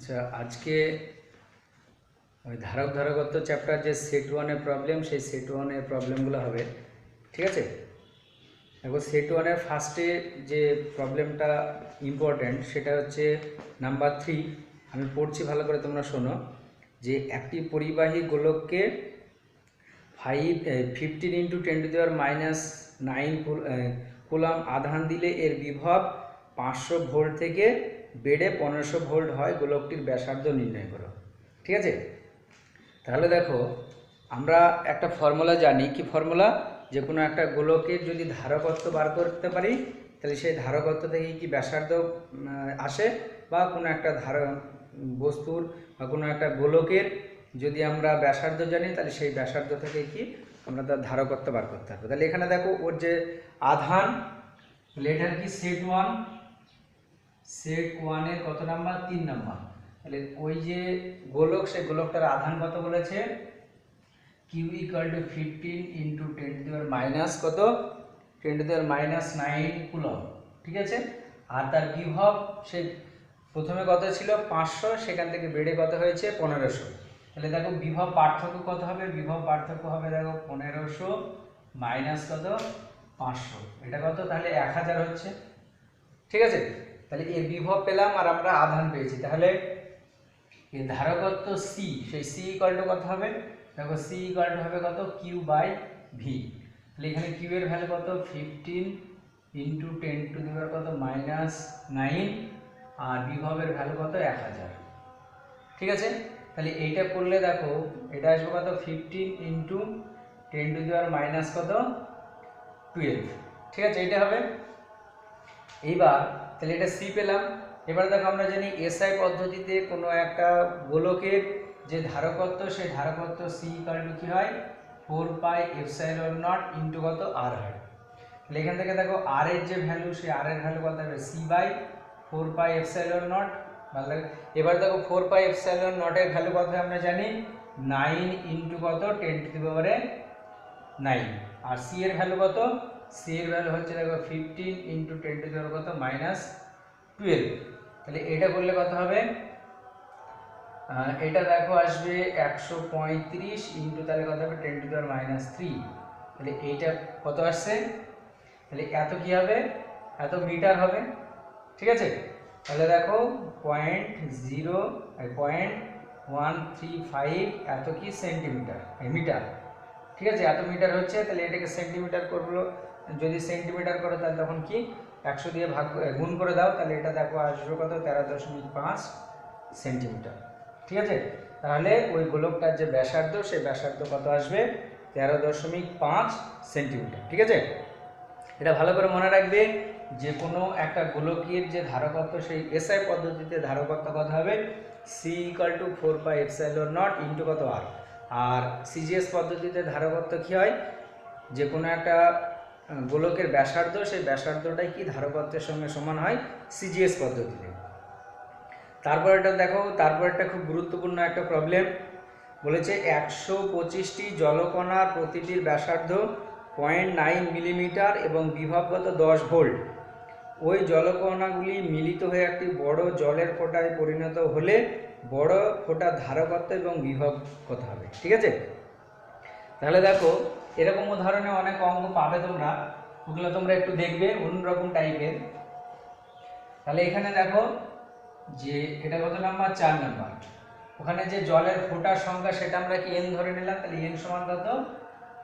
আচ্ছা, আজকে ওই ধারক ধারকত্ব চ্যাপ্টার যে সেট ওয়ানের প্রবলেম, সেই সেট ওয়ানের প্রবলেমগুলো হবে। ঠিক আছে, দেখো সেট ওয়ানের ফার্স্টে যে প্রবলেমটা ইম্পর্ট্যান্ট সেটা হচ্ছে নাম্বার 3। আমি পড়ছি, ভালো করে তোমরা শোনো। যে একটি পরিবাহী গোলককে 15 × 10⁻⁹ কুলাম আধান দিলে এর বিভব 500 ভোল্ট থেকে বেড়ে 1500 ভোল্ট হয়। গোলকটির ব্যাসার্ধ নির্ণয় করো। ঠিক আছে, তাহলে দেখো আমরা একটা ফর্মুলা জানি। কি ফর্মুলা? যে কোনো একটা গোলকের যদি ধারকত্ব বার করতে পারি, তাহলে সেই ধারকত্ব থেকে কি ব্যাসার্ধ আসে, বা কোনো একটা বস্তুর বা কোনো একটা গোলকের যদি আমরা ব্যাসার্ধ জানি, তাহলে সেই ব্যাসার্ধ থেকে কি আমরা তার ধারকত্ব বার করতে পারবো। তাহলে এখানে দেখো ওর যে আধান, এটার কি সেট ওয়ানের কত নাম্বার? 3 নাম্বার। তাহলে ওই যে গোলক, সেই গোলকটার আধান কত বলেছে? Q = 15 × 10⁻⁻ কত? 10⁻⁹ কুলম। ঠিক আছে, আর তার বিভব সে প্রথমে কত ছিল? 500, সেখান থেকে বেড়ে কত হয়েছে? 1500। তাহলে দেখো বিভব পার্থক্য কত হবে? বিভব পার্থক্য হবে দেখো 1500 মাইনাস কত? 500। এটা কত? তাহলে 1000 হচ্ছে। ঠিক আছে, তাহলে এর বিভব পেলাম আর আমরা আধান পেয়েছি। তাহলে এর ধারকত্ব C, সেই C = কত হবে? দেখো C = হবে কত? Q/V। তাহলে এখানে Q এর ভ্যালু কত? 15 × 10⁻⁹ আর বিভবের ভ্যালু কত? 1000। ঠিক আছে, তাহলে এইটা করলে দেখো এটা আসবে কত? 15 × 10⁻⁻ কত? 12। ঠিক আছে, এটা হবে। এইবার তাহলে এটা সি পেলাম। এবার দেখো আমরা জানি এসআই পদ্ধতিতে কোনো একটা গোলকের যে ধারকত্ব, সেই ধারকত্ব সি = কি হয়? 4πε0 কত? আর হয়। তাহলে এখান থেকে দেখো আর এর যে ভ্যালু, সেই আর এর ভ্যালু কত হবে? c/4πε0। ভালো। এবার দেখো 4πε0 এর ভ্যালু কত আমরা জানি? 9 × কত? 10⁻9। আর সি এর ভ্যালু কত? সি এর ভ্যালু হচ্ছে দেখো 15 × 10⁻⁻ -12। তাহলে এটা করলে কত হবে? এটা দেখো আসবে 135 তাহলে কত হবে? 10⁻³ তাহলে এইটা কত আসছে? তাহলে এত কি হবে? এত মিটার হবে। ঠিক আছে, তাহলে দেখো 0.135 এত কি? Centimetre, metre. ঠিক আছে, এত মিটার হচ্ছে। তাহলে এটাকে সেন্টিমিটার করবো। যদি সেন্টিমিটার করো তাহলে তখন কি 100 দিয়ে গুণ করে দাও, তাহলে এটা দেখো আসবে কত? 13.5 সেন্টিমিটার। ঠিক আছে, তাহলে ওই গোলকটার যে ব্যাসার্ধ, সেই ব্যাসার্ধ কত আসবে? 13.5 সেন্টিমিটার। ঠিক আছে, এটা ভালো করে মনে রাখবে। যে কোনো একটা গোলকের যে ধারকত্ব, সেই এসআই পদ্ধতিতে ধারকত্ব কত হবে? C = 4πε0 কত? আর। আর সিজিএস পদ্ধতিতে ধারকত্ব কি হয়? যে কোনো একটা গোলকের ব্যাসার্ধ, সেই ব্যাসার্ধটাই কি ধারকত্বের সঙ্গে সমান হয় সিজিএস পদ্ধতিতে। তারপর এটা দেখো, তারপর একটা খুব গুরুত্বপূর্ণ একটা প্রবলেম বলেছে 125টি জলকণার প্রতিটির ব্যাসার্ধ 0.9 মিলিমিটার এবং বিভবগত 10 ভোল্ট। ওই জলকণাগুলি মিলিত হয়ে একটি বড় জলের ফোঁটায় পরিণত হলে বড় ফোঁটার ধারকত্ব এবং বিভব কত হবে? ঠিক আছে, তাহলে দেখো এরকম উদাহরণে অনেক অঙ্ক পাবে তোমরা, ওগুলো তোমরা একটু দেখবে অন্যরকম টাইপের। তাহলে এখানে দেখো যে এটা কত নাম্বার? 4 নাম্বার। ওখানে যে জলের ফোঁটার সংখ্যা, সেটা আমরা কি n ধরে নিলাম। তাহলে n সমান কত?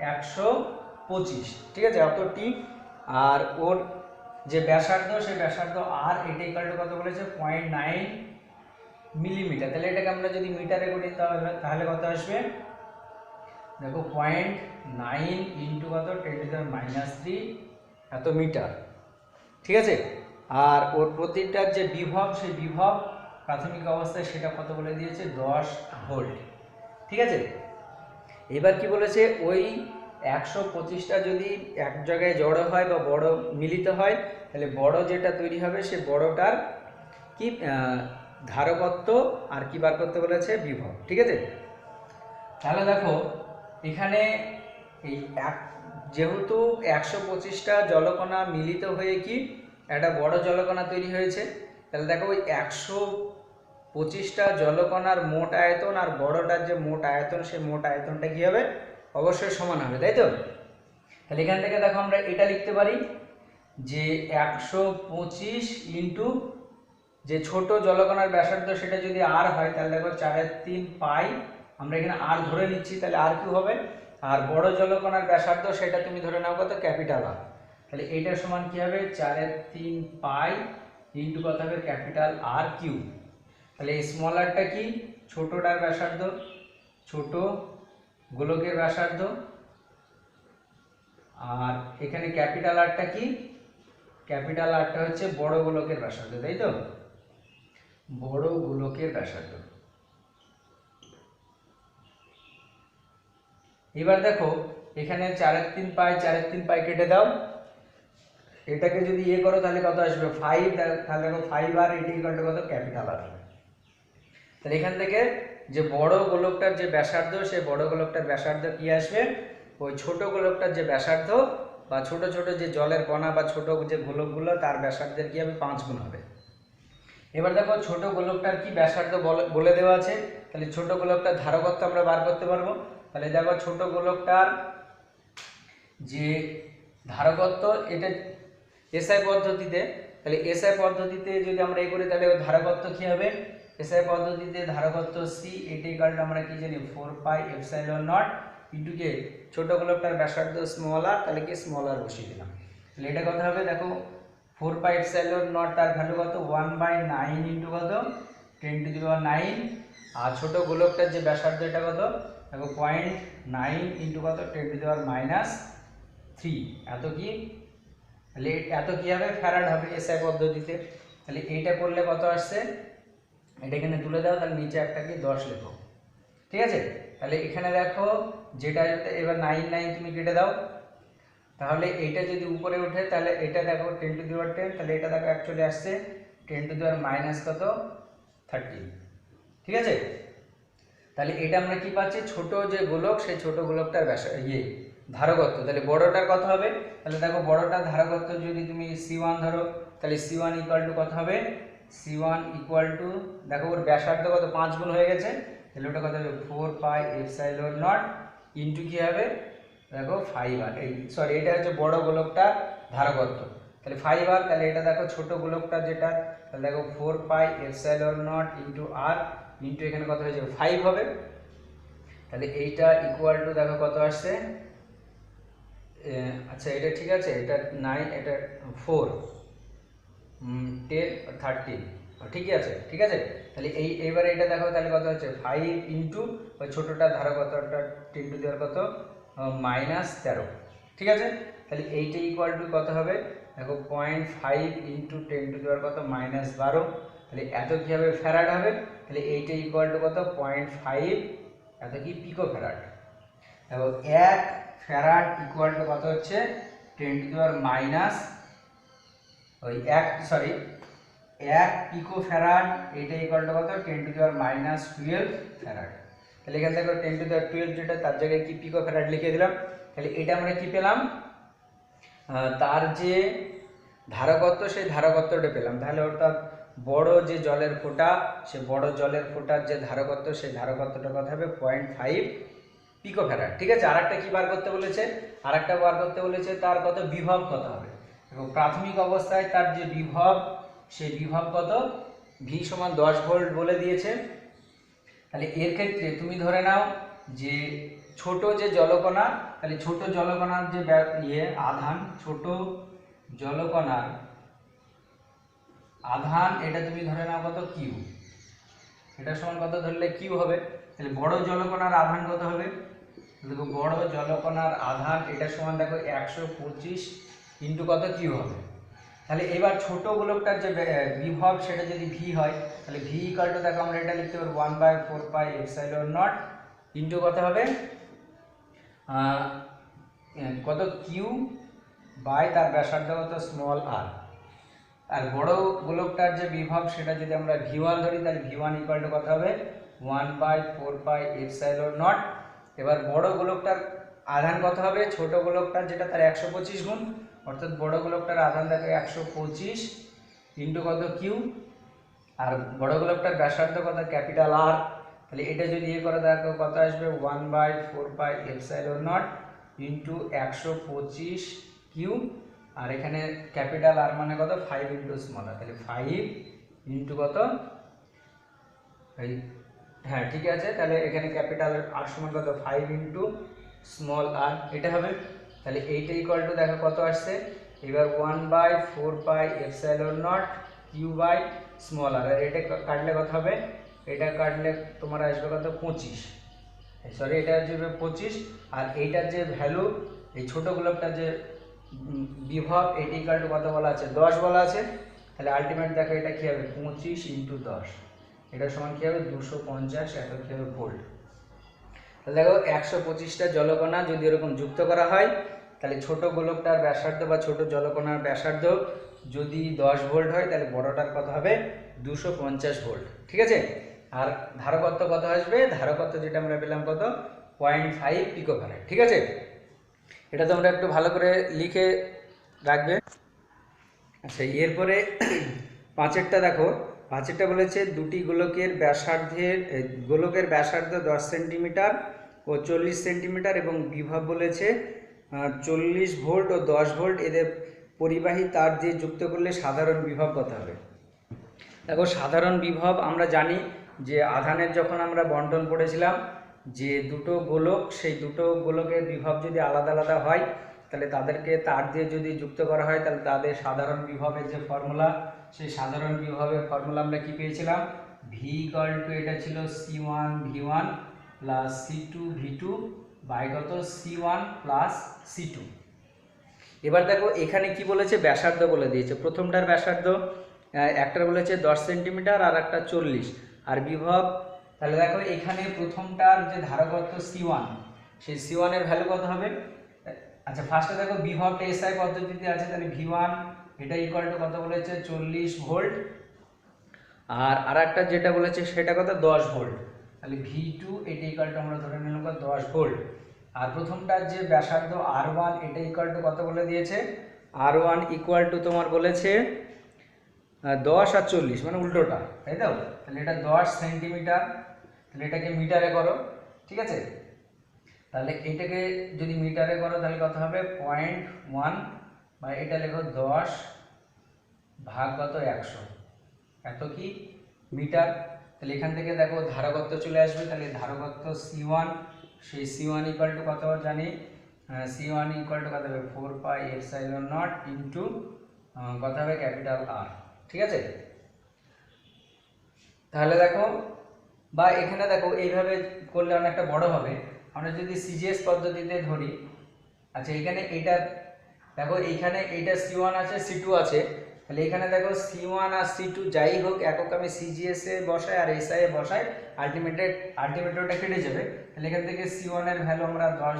125। ঠিক আছে, অতটি। আর ওর যে ব্যাসার্ধ, সেই ব্যাসার্ধ আর, এটা = কত বলেছে? 0.9 মিলিমিটার। তাহলে এটাকে আমরা যদি মিটারে করি তাহলে কত আসবে? দেখো 0.9 × কত? 10⁻³ এত মিটার। ঠিক আছে, আর ওর প্রতিটার যে বিভব, সেই বিভব প্রাথমিক অবস্থায় সেটা কত বলে দিয়েছে? 10 ভোল্ট। ঠিক আছে, এবার কি বলেছে? ওই 125টা যদি এক জায়গায় জড়ো হয় বা বড় মিলিত হয়, তাহলে বড় যেটা তৈরি হবে, সে বড়টার কি ধারকত্ব আর কি বার করতে বলেছে? বিভব। ঠিক আছে, তাহলে দেখো এখানে এই যেহেতু 125টা জলকণা মিলিত হয়ে কি একটা বড় জলকণা তৈরি হয়েছে, তাহলে দেখো ওই 25টা জলকণার মোট আয়তন আর বড়টার যে মোট আয়তন সেই মোট আয়তনটা কী হবে, অবশ্যই সমান হবে, তাই তো? তাহলে এখান থেকে দেখো আমরা এটা লিখতে পারি যে 125 ইন্টু যে ছোট জলকণার ব্যাসার্ধ সেটা যদি আর হয় তাহলে দেখো 4/3 পাই, আমরা এখানে আর ধরে নিচ্ছি, তাহলে আর কি হবে, আর বড় জলকণার ব্যাসার্ধ সেটা তুমি ধরে নাও কত, ক্যাপিটাল আর। তাহলে এইটার সমান কি হবে, 4/3 পাই ইন্টু কত হবে, ক্যাপিটাল আর কিউ। তাহলে এই স্মল আরটা কি, ছোটটার ব্যাসার্ধ, ছোট গোলকের ব্যাসার্ধ, আর এখানে ক্যাপিটাল আরটা কি, ক্যাপিটাল আরটা হচ্ছে বড় গোলকের ব্যাসার্ধ, তাই তো, বড় গোলকের ব্যাসার্ধ। এবার দেখো এখানে 4/3 পাই, 4/3 পাই কেটে দাও, এটাকে যদি ইয়ে করো তাহলে কত আসবে 5, তাহলে দেখো 5 আর এটি ইকুয়াল টু কত, ক্যাপিটাল আর। তাহলে এখান থেকে যে বড় গোলকটার যে ব্যাসার্ধ সেই বড় গোলকটার ব্যাসার্ধ কি আসবে, ওই ছোট গোলকটার যে ব্যাসার্ধ বা ছোট ছোট যে জলের কণা বা ছোট যে গোলকগুলো তার ব্যাসার্ধের কি হবে, 5 গুণ হবে। এবার দেখো ছোট গোলকটার কি ব্যাসার্ধ বলে দেওয়া আছে, তাহলে ছোট গোলকটার ধারকত্ব আমরা বার করতে পারবো। তাহলে দেখো ছোট গোলকটার যে ধারকত্ব, এটা এসআই পদ্ধতিতে, তাহলে এসআই পদ্ধতিতে যদি আমরা এই করি তাহলে ধারকত্ব কি হবে, এসআই পদ্ধতিতে ধারকত্ব সি, এটি ইকুয়াল টু আমরা কি জানি 4 pi epsilon naught into k ছোট গোলকটার ব্যাসার্ধ স্মল আর, তাহলে কি স্মল আর বসিয়ে দিলাম। তাহলে এটা কত হবে, দেখো 4 পাই এপসাইলন নট তার ভ্যালু কত, 1/9 ইন্টু কত, 10⁹, আর ছোট গোলকটার যে ব্যাসার্ধ এটা কত, দেখো 0.9 ইন্টু কত, 10⁻³ এত কি, তাহলে এত কি হবে, ফ্যারাড হবে এসআই পদ্ধতিতে। তাহলে এইটা করলে কত আসছে, এটা এখানে তুলে দাও, তাহলে নিচে একটা কি 10 লেখো, ঠিক আছে। তাহলে এখানে দেখো যেটা এবার 9 তুমি কেটে দাও, তাহলে এইটা যদি উপরে ওঠে তাহলে এটা দেখো 10⁻10, তাহলে এটা দেখো অ্যাকচুয়ালি আসছে 10⁻- কত, 13, ঠিক আছে। তাহলে এটা আমরা কি পাচ্ছি, ছোট যে গোলক সেই ছোট গোলকটার ধারকত্ব, তাহলে বড়টার কত হবে, তাহলে দেখো বড়টার ধারকত্ব যদি তুমি C1 ধরো, তাহলে C1 ইকুয়াল টু কত হবে, C1 ইকুয়াল টু দেখো ওর ব্যাসার্ধ কত, 5 গুণ হয়ে গেছে, তাহলে ওটা কত হবে 4 পাই এপসাইলন নট ইন্টু কি হবে, দেখো 5 আর, এই সরি এটা হচ্ছে বড় গোলকটার ধারকত্ব, তাহলে 5 আর, তাহলে এটা দেখো ছোট গোলকটা যেটা, তাহলে দেখো 4 pi epsilon naught into R into এখানে কত হয়ে যাবে 5 হবে। তাহলে এইটা ইকুয়াল টু দেখো কত আসছে, আচ্ছা এটা ঠিক আছে, এটা 9, এটা 4, 10, 13, ঠিকই আছে, ঠিক আছে। তাহলে এইবারে এটা দেখো তাহলে কত হচ্ছে 5 ইন্টু ওই ছোটোটা ধারকত্বটা 10⁻, কত, -13, ঠিক আছে। তাহলে এইটা ইকুয়াল টু কত হবে, দেখো 0.5 ইন্টু 10⁻, কত, -12, তাহলে এত কী হবে, ফ্যারাড হবে। তাহলে এইটা ইকুয়াল টু কত, 0.5 এত কি পিকো ফ্যারাড। এবং 1 ফ্যারাড ইকুয়াল টু কত হচ্ছে 10⁻, ওই 1 পিকো ফ্যারাড, এটা ইকুয়াল টু কত, 10⁻12 ফ্যারাড। তাহলে এখানে দেখো 10⁻12 যেটা তার জায়গায় কি পিকো ফ্যারাড লিখে দিলাম। তাহলে এটা আমরা কি পেলাম, তার যে ধারকত্ব সেই ধারকত্বটা পেলাম। তাহলে অর্থাৎ বড় যে জলের ফোঁটা, সে বড় জলের ফোঁটার যে ধারকত্ব সেই ধারকত্বটা কত হবে 0.5 পিকো ফ্যারাড, ঠিক আছে। আরেকটা কি বার করতে বলেছে, আরেকটা বার করতে বলেছে তার কত বিভব কত হবে। এবং প্রাথমিক অবস্থায় তার যে বিভব, সেই বিভব কত, V সমান 10 ভোল্ট বলে দিয়েছে। তাহলে এর ক্ষেত্রে তুমি ধরে নাও যে ছোট যে জলকণা, তাহলে ছোট জলকণার যে আধান, ছোট জলকণার আধান এটা তুমি ধরে নাও কত, কিউ, এটা সমান কত ধরলে কিউ হবে। তাহলে বড় জলকণার আধান কত হবে, দেখো বড় জলকণার আধান এটা সমান দেখো 125 ইন্টু কত, কিউ হবে। তাহলে এবার ছোট গোলকটার যে বিভব সেটা যদি ভি হয়, তাহলে ভি ইকুয়াল টু দেখো আমরা এটা লিখতে পারবো 1/4 পাই এপসাইলন নট ইন্টু কত হবে, কত, কিউ বাই তার ব্যাসার্ধ কত, স্মল আর। আর বড় গোলকটার যে বিভব সেটা যদি আমরা V1 ধরি, তাহলে V1 ইকুয়াল টু কত হবে 1/4 পাই এপসাইলন নট। এবার বড় গোলকটার আধান কত হবে, ছোট গোলকটার যেটা তার 125 গুণ, অর্থাৎ বড় গোলকটার আধান দেখো 125 ইন্টু কত, কিউ, আর বড় গোলকটার ব্যাসার্ধ কত, ক্যাপিটাল আর। তাহলে এটা যদি ইয়ে করে দেখো কত আসবে, 1/4πε0 ইন্টু 125 কিউ। আর এখানে ক্যাপিটাল আর মানে কত, 5 ইন্টু স্মল আর, তাহলে 5 ইন্টু কত, এই হ্যাঁ ঠিক আছে, তাহলে এখানে ক্যাপিটাল আর সমান কত, 5 ইন্টু স্মল আর, এটা হবে। তাহলে এইটা ইকুয়াল টু দেখো কত আসছে, এবার 1/4πε0 কিউ বাই স্মল আর। আর এটা কাটলে কত হবে, এটা কাটলে তোমার আসবে কত, 25, সরি এটা আসবে 25। আর এইটার যে ভ্যালু, এই ছোট গোলকটার যে বিভব, এটি ইকুয়াল টু কত বলা আছে, 10 বলা আছে। তাহলে আলটিমেট দেখো এটা কী হবে, 25 ইন্টু 10, এটা সমান কী হবে, 250, এত কী হবে, ভোল্ট। তাহলে দেখো 125টা জলকণা যদি এরকম যুক্ত করা হয়, তাহলে ছোট গোলকটার ব্যাসার্ধ বা ছোট জলকণার ব্যাসার্ধ যদি 10 ভোল্ট হয়, তাহলে বড়টার কত হবে, 250 ভোল্ট, ঠিক আছে। আর ধারকত্ব কত আসবে, ধারকত্ব যেটা আমরা পেলাম কত, 0.5 পিকোফ্যারাড, ঠিক আছে। এটা তোমরা একটু ভালো করে লিখে রাখবে। আচ্ছা, এরপরে 5এরটা দেখো, 5এরটা বলেছে দুটি গোলকের ব্যাসার্ধ 10 সেন্টিমিটার ও 40 সেন্টিমিটার এবং বিভব বলেছে 40 ভোল্ট ও 10 ভোল্ট, এদের পরিবাহী তার দিয়ে যুক্ত করলে সাধারণ বিভব কত হবে। দেখো সাধারণ বিভব আমরা জানি যে আধানের যখন আমরা বন্টন পড়েছিলাম, যে দুটো গোলক, সেই দুটো গোলকের বিভব যদি আলাদা আলাদা হয়, তাহলে তাদেরকে তার দিয়ে যদি যুক্ত করা হয়, তাহলে তাদের সাধারণ বিভবের যে ফর্মুলা, সেই সাধারণ বিভবের ফর্মুলা আমরা কি পেয়েছিলাম, ভি ইকুয়াল টু, এটা ছিল C1 V1 plus C2 V2 by কত, C1 প্লাস C2। এবার দেখো এখানে কি বলেছে, ব্যাসার্ধ বলে দিয়েছে। প্রথমটার ব্যাসার্ধ, একটার বলেছে 10 সেন্টিমিটার আর একটা 40, আর বিভব, তাহলে দেখো এখানে প্রথমটার যে ধারকত্ব C1, সেই C1 এর ভ্যালু কত হবে। আচ্ছা ফার্স্টে দেখো বিভবটা এসআই পদ্ধতিতে আছে, তাহলে V1 এটা ইকুয়াল টু কত বলেছে, 40 ভোল্ট। আর আরেকটা যেটা বলেছে সেটা কত, 10 ভোল্ট, তাহলে V2 এটা ইকুয়াল টু আমরা ধরে নিলাম 10 ভোল্ট। আর প্রথমটার যে ব্যাসার্ধ R1, এটা ইকুয়াল টু কত বলে দিয়েছে, R1 ইকুয়াল টু তোমার বলেছে 10 আর 40, মানে উল্টোটা, তাই তো। তাহলে এটা 10 সেন্টিমিটার, তাহলে এটাকে মিটারে করো, ঠিক আছে। তাহলে এটাকে যদি মিটারে করো তাহলে কত হবে, 0.1 বা এটা লেখো 10 ভাগ কত, 100, এত কি মিটার। তাহলে এখান থেকে দেখো ধারকত্ব চলে আসবে, তাহলে ধারকত্ব C1, সেই C1 ইকুয়াল টু কত জানি, C1 ইকুয়াল টু কত হবে, 4πε0 ইন্টু কত হবে, ক্যাপিটাল আর, ঠিক আছে। তাহলে দেখো, বা এখানে দেখো এইভাবে করলে অনেকটা বড় হবে। আমরা যদি সিজিএস পদ্ধতিতে ধরি, আচ্ছা এখানে এইটা দেখো, এইখানে এইটা C1 আছে, C2 আছে, তাহলে এখানে দেখো C1 আর C2 যাই হোক, একক আমি সিজিএস এ বসাই আর এসআই এ বসাই, আলটিমেটটা কেটে যাবে। তাহলে এখান থেকে C1 এর ভ্যালু আমরা 10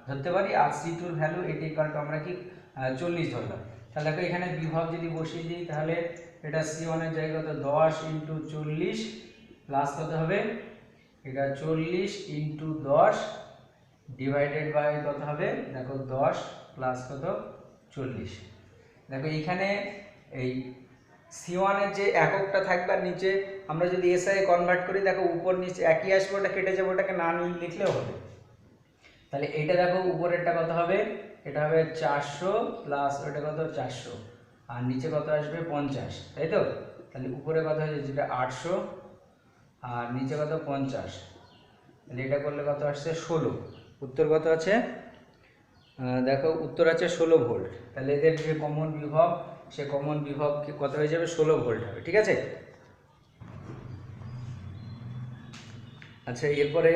ধরতে পারি, আর C2 এর ভ্যালু এটি ইকুয়াল টু আমরা কি 40 ধরলাম। তাহলে দেখো এখানে বিভব যদি বসিয়ে দিই, তাহলে এটা C1 এর জায়গায় কত, 10 ইন্টু 40 প্লাস কত হবে, এটা 40 ইন্টু 10 ডিভাইডেড বাই কত হবে, দেখো 10 প্লাস কত, 40। দেখো এইখানে এই C1 এর যে এককটা থাকবে, আর নিচে আমরা যদি এসআই কনভার্ট করি, দেখো উপর নিচে একই আসবে, ওটা কেটে যাবে, ওটাকে না লিখলেও হবে। তাহলে এইটা দেখো উপরেরটা কত হবে, এটা হবে 400 প্লাস ওটা কত, 400, আর নিচে কত আসবে, 50, তাই তো। তাহলে উপরে কত হয়েছে, যেটা 800 আর নিচে কত, 50, তাহলে এটা করলে কত আসছে, 16। উত্তর কত আছে, দেখো উত্তর আছে 16 ভোল্ট। তাহলে এদের যে কমন বিভব, সে কমন বিভব কত হয়ে যাবে, 16 ভোল্ট হবে, ঠিক আছে। আচ্ছা এরপরে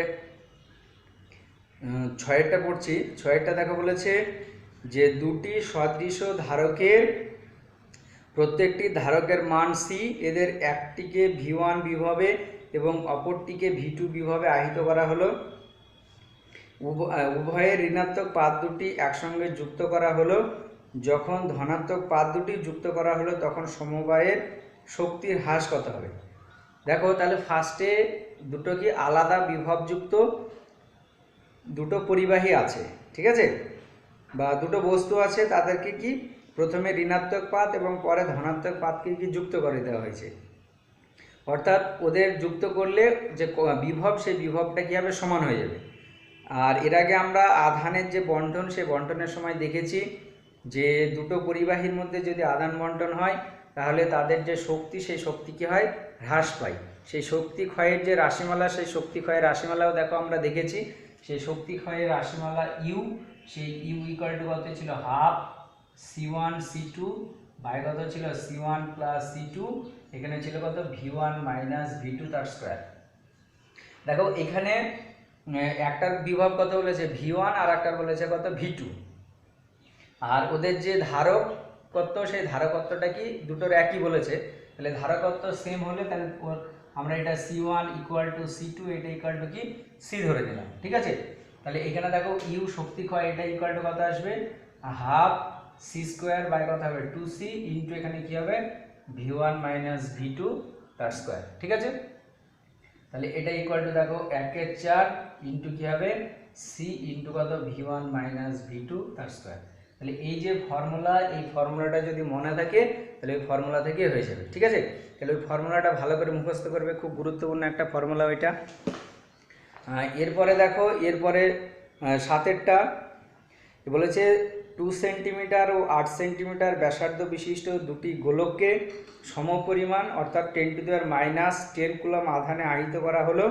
6এরটা পড়ছি। 6এরটা দেখো বলেছে যে দুটি সদৃশ ধারকের প্রত্যেকটি ধারকের মান C, এদের একটিকে V1 বিভবে এবং অপরটিকে V2 বিভবে আহিত করা হলো। উভয়ের ঋণাত্মক পাত দুটি একসঙ্গে যুক্ত করা হলো। যখন ধনাত্মক পাত দুটি যুক্ত করা হলো, তখন সমবায়ের শক্তির হ্রাস কত হবে। দেখো তাহলে ফার্স্টে দুটো কি আলাদা বিভবযুক্ত দুটো পরিবাহী আছে, ঠিক আছে, বা দুটো বস্তু আছে, তাদেরকে কি প্রথমে ঋণাত্মক পাত এবং পরে ধনাত্মক পাতকে কি যুক্ত করে দেওয়া হয়েছে। অর্থাৎ ওদের যুক্ত করলে যে বিভব সেই বিভবটা কী হবে, সমান হয়ে যাবে। আর এর আগে আমরা আধানের যে বন্টন সেই বন্টনের সময় দেখেছি যে দুটো পরিবাহীর মধ্যে যদি আদান বন্টন হয় তাহলে তাদের যে শক্তি সেই শক্তি কী হয়, হ্রাস পায়। সেই শক্তি ক্ষয়ের যে রাশিমালা সেই শক্তি ক্ষয়ের রাশিমালাও দেখো আমরা দেখেছি। সেই শক্তি ক্ষয়ের রাশিমালা ইউ, সেই ইউ ইকুয়াল টু কত ছিল, হাফ C1 C2 বাই কত ছিল C1 প্লাস C2, এখানে ছিল কত V1 মাইনাস V2 তার স্কোয়ার। দেখো এখানে একটার বিভব কত বলেছে V1 আর একটার বলেছে কত V2, আর ওদের যে ধারকত্ব সেই ধারকত্বটা কি দুটোর একই বলেছে। তাহলে ধারকত্ব সেম হলে তাহলে আমরা এটা C1 ইকুয়াল টু C2 এটা ইকুয়াল টু কি C ধরে দিলাম, ঠিক আছে। তাহলে এখানে দেখো ইউ শক্তি ক্ষয় এটা ইকুয়াল টু কত আসবে, হাফ C স্কোয়ার বাই কত হবে 2C ইন্টু এখানে কি হবে V1 মাইনাস V2 তার স্কোয়ার, ঠিক আছে। তাহলে এটা ইকুয়াল টু দেখো 1/4 ইন্টু কী হবে C ইন্টু কত V1 মাইনাস V2 তার স্কোয়ার। তাহলে এই যে ফর্মুলা, এই ফর্মুলাটা যদি মনে থাকে তাহলে ওই ফর্মুলা থেকে হয়ে যাবে, ঠিক আছে। তাহলে ওই ফর্মুলাটা ভালো করে মুখস্থ করবে, খুব গুরুত্বপূর্ণ একটা ফর্মুলা ওইটা। এরপরে দেখো, এরপরে 7এরটা বলেছে 2 সেন্টিমিটার ও 8 সেন্টিমিটার ব্যাসার্ধ বিশিষ্ট দুটি গোলককে সমপরিমাণ অর্থাৎ 10⁻10 কুলম আধানে আহিত করা হলো।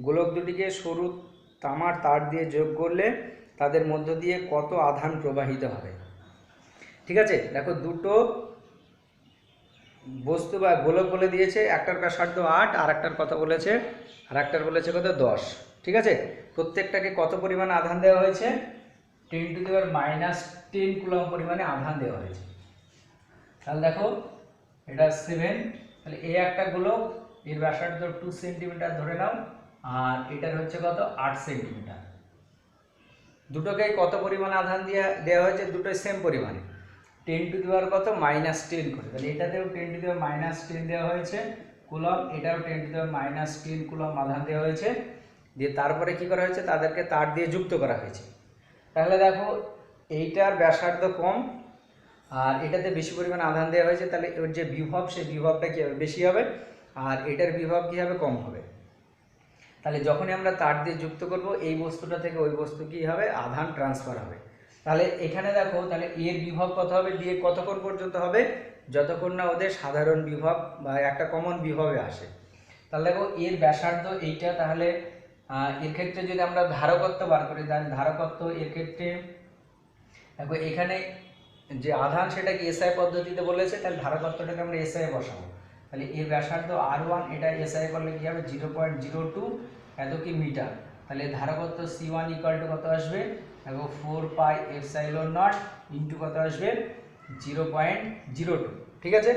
গোলক দুটিকে সরু তামার তার দিয়ে যোগ করলে তাদের মধ্য দিয়ে কত আধান প্রবাহিত হবে, ঠিক আছে। দেখো দুটো বস্তু বা গোলক বলে দিয়েছে, একটার ব্যাসার্ধ 8 আর একটার কত বলেছে, আর একটার বলেছে কত 10, ঠিক আছে। প্রত্যেকটাকে কত পরিমাণ আধান দেওয়া হয়েছে, 10⁻10 কুলম পরিমাণে আধান দেওয়া হয়েছে। তাহলে দেখো এটা 7, তাহলে এই একটা গোলক, এর ব্যাসার্ধ 2 সেন্টিমিটার ধরে নাও, আর এটার হচ্ছে কত 8 সেন্টিমিটার। দুটোকে কত পরিমাণ আধান দেওয়া হয়েছে, দুটোই সেম পরিমাণে 10⁻10 করে। তাহলে এটাতেও 10⁻10 দেওয়া হয়েছে কুলম, এটাও 10⁻10 কুলম আধান দেওয়া হয়েছে। দিয়ে তারপরে কি করা হয়েছে, তাদেরকে তার দিয়ে যুক্ত করা হয়েছে। তাহলে দেখো এইটার ব্যাসার্ধ কম আর এটাতে বেশি পরিমাণ আধান দেওয়া হয়েছে, তাহলে ওর যে বিভব সেই বিভবটা কী হবে, বেশি হবে, আর এটার বিভব কী হবে, কম হবে। তাহলে যখনই আমরা তার দিয়ে যুক্ত করব এই বস্তুটা থেকে ওই বস্তু কী হবে, আধান ট্রান্সফার হবে। তাহলে এখানে দেখো, তাহলে এর বিভব কত হবে, দিয়ে কতক্ষণ পর্যন্ত হবে, যতক্ষণ না ওদের সাধারণ বিভব বা একটা কমন বিভবে আসে। তাহলে দেখো এর ব্যাসার্ধ এইটা, তাহলে এর ক্ষেত্রে যদি আমরা ধারকত্ব বার করি, তাহলে ধারকত্ব এর ক্ষেত্রে দেখো এখানে যে আধান সেটা কি এসআই পদ্ধতিতে বলেছে, তাহলে ধারকত্বটাকে আমরা এসআই বসাবো। তাহলে এর ব্যাসার্ধ R1, এটা এসআই করলে কি হবে 0.02 এত কি মিটার। তাহলে ধারকত্ব C1 ইকুয়াল টু কত আসবে, দেখো 4πε0 ইন্টু কত আসবে 0.02, ঠিক আছে।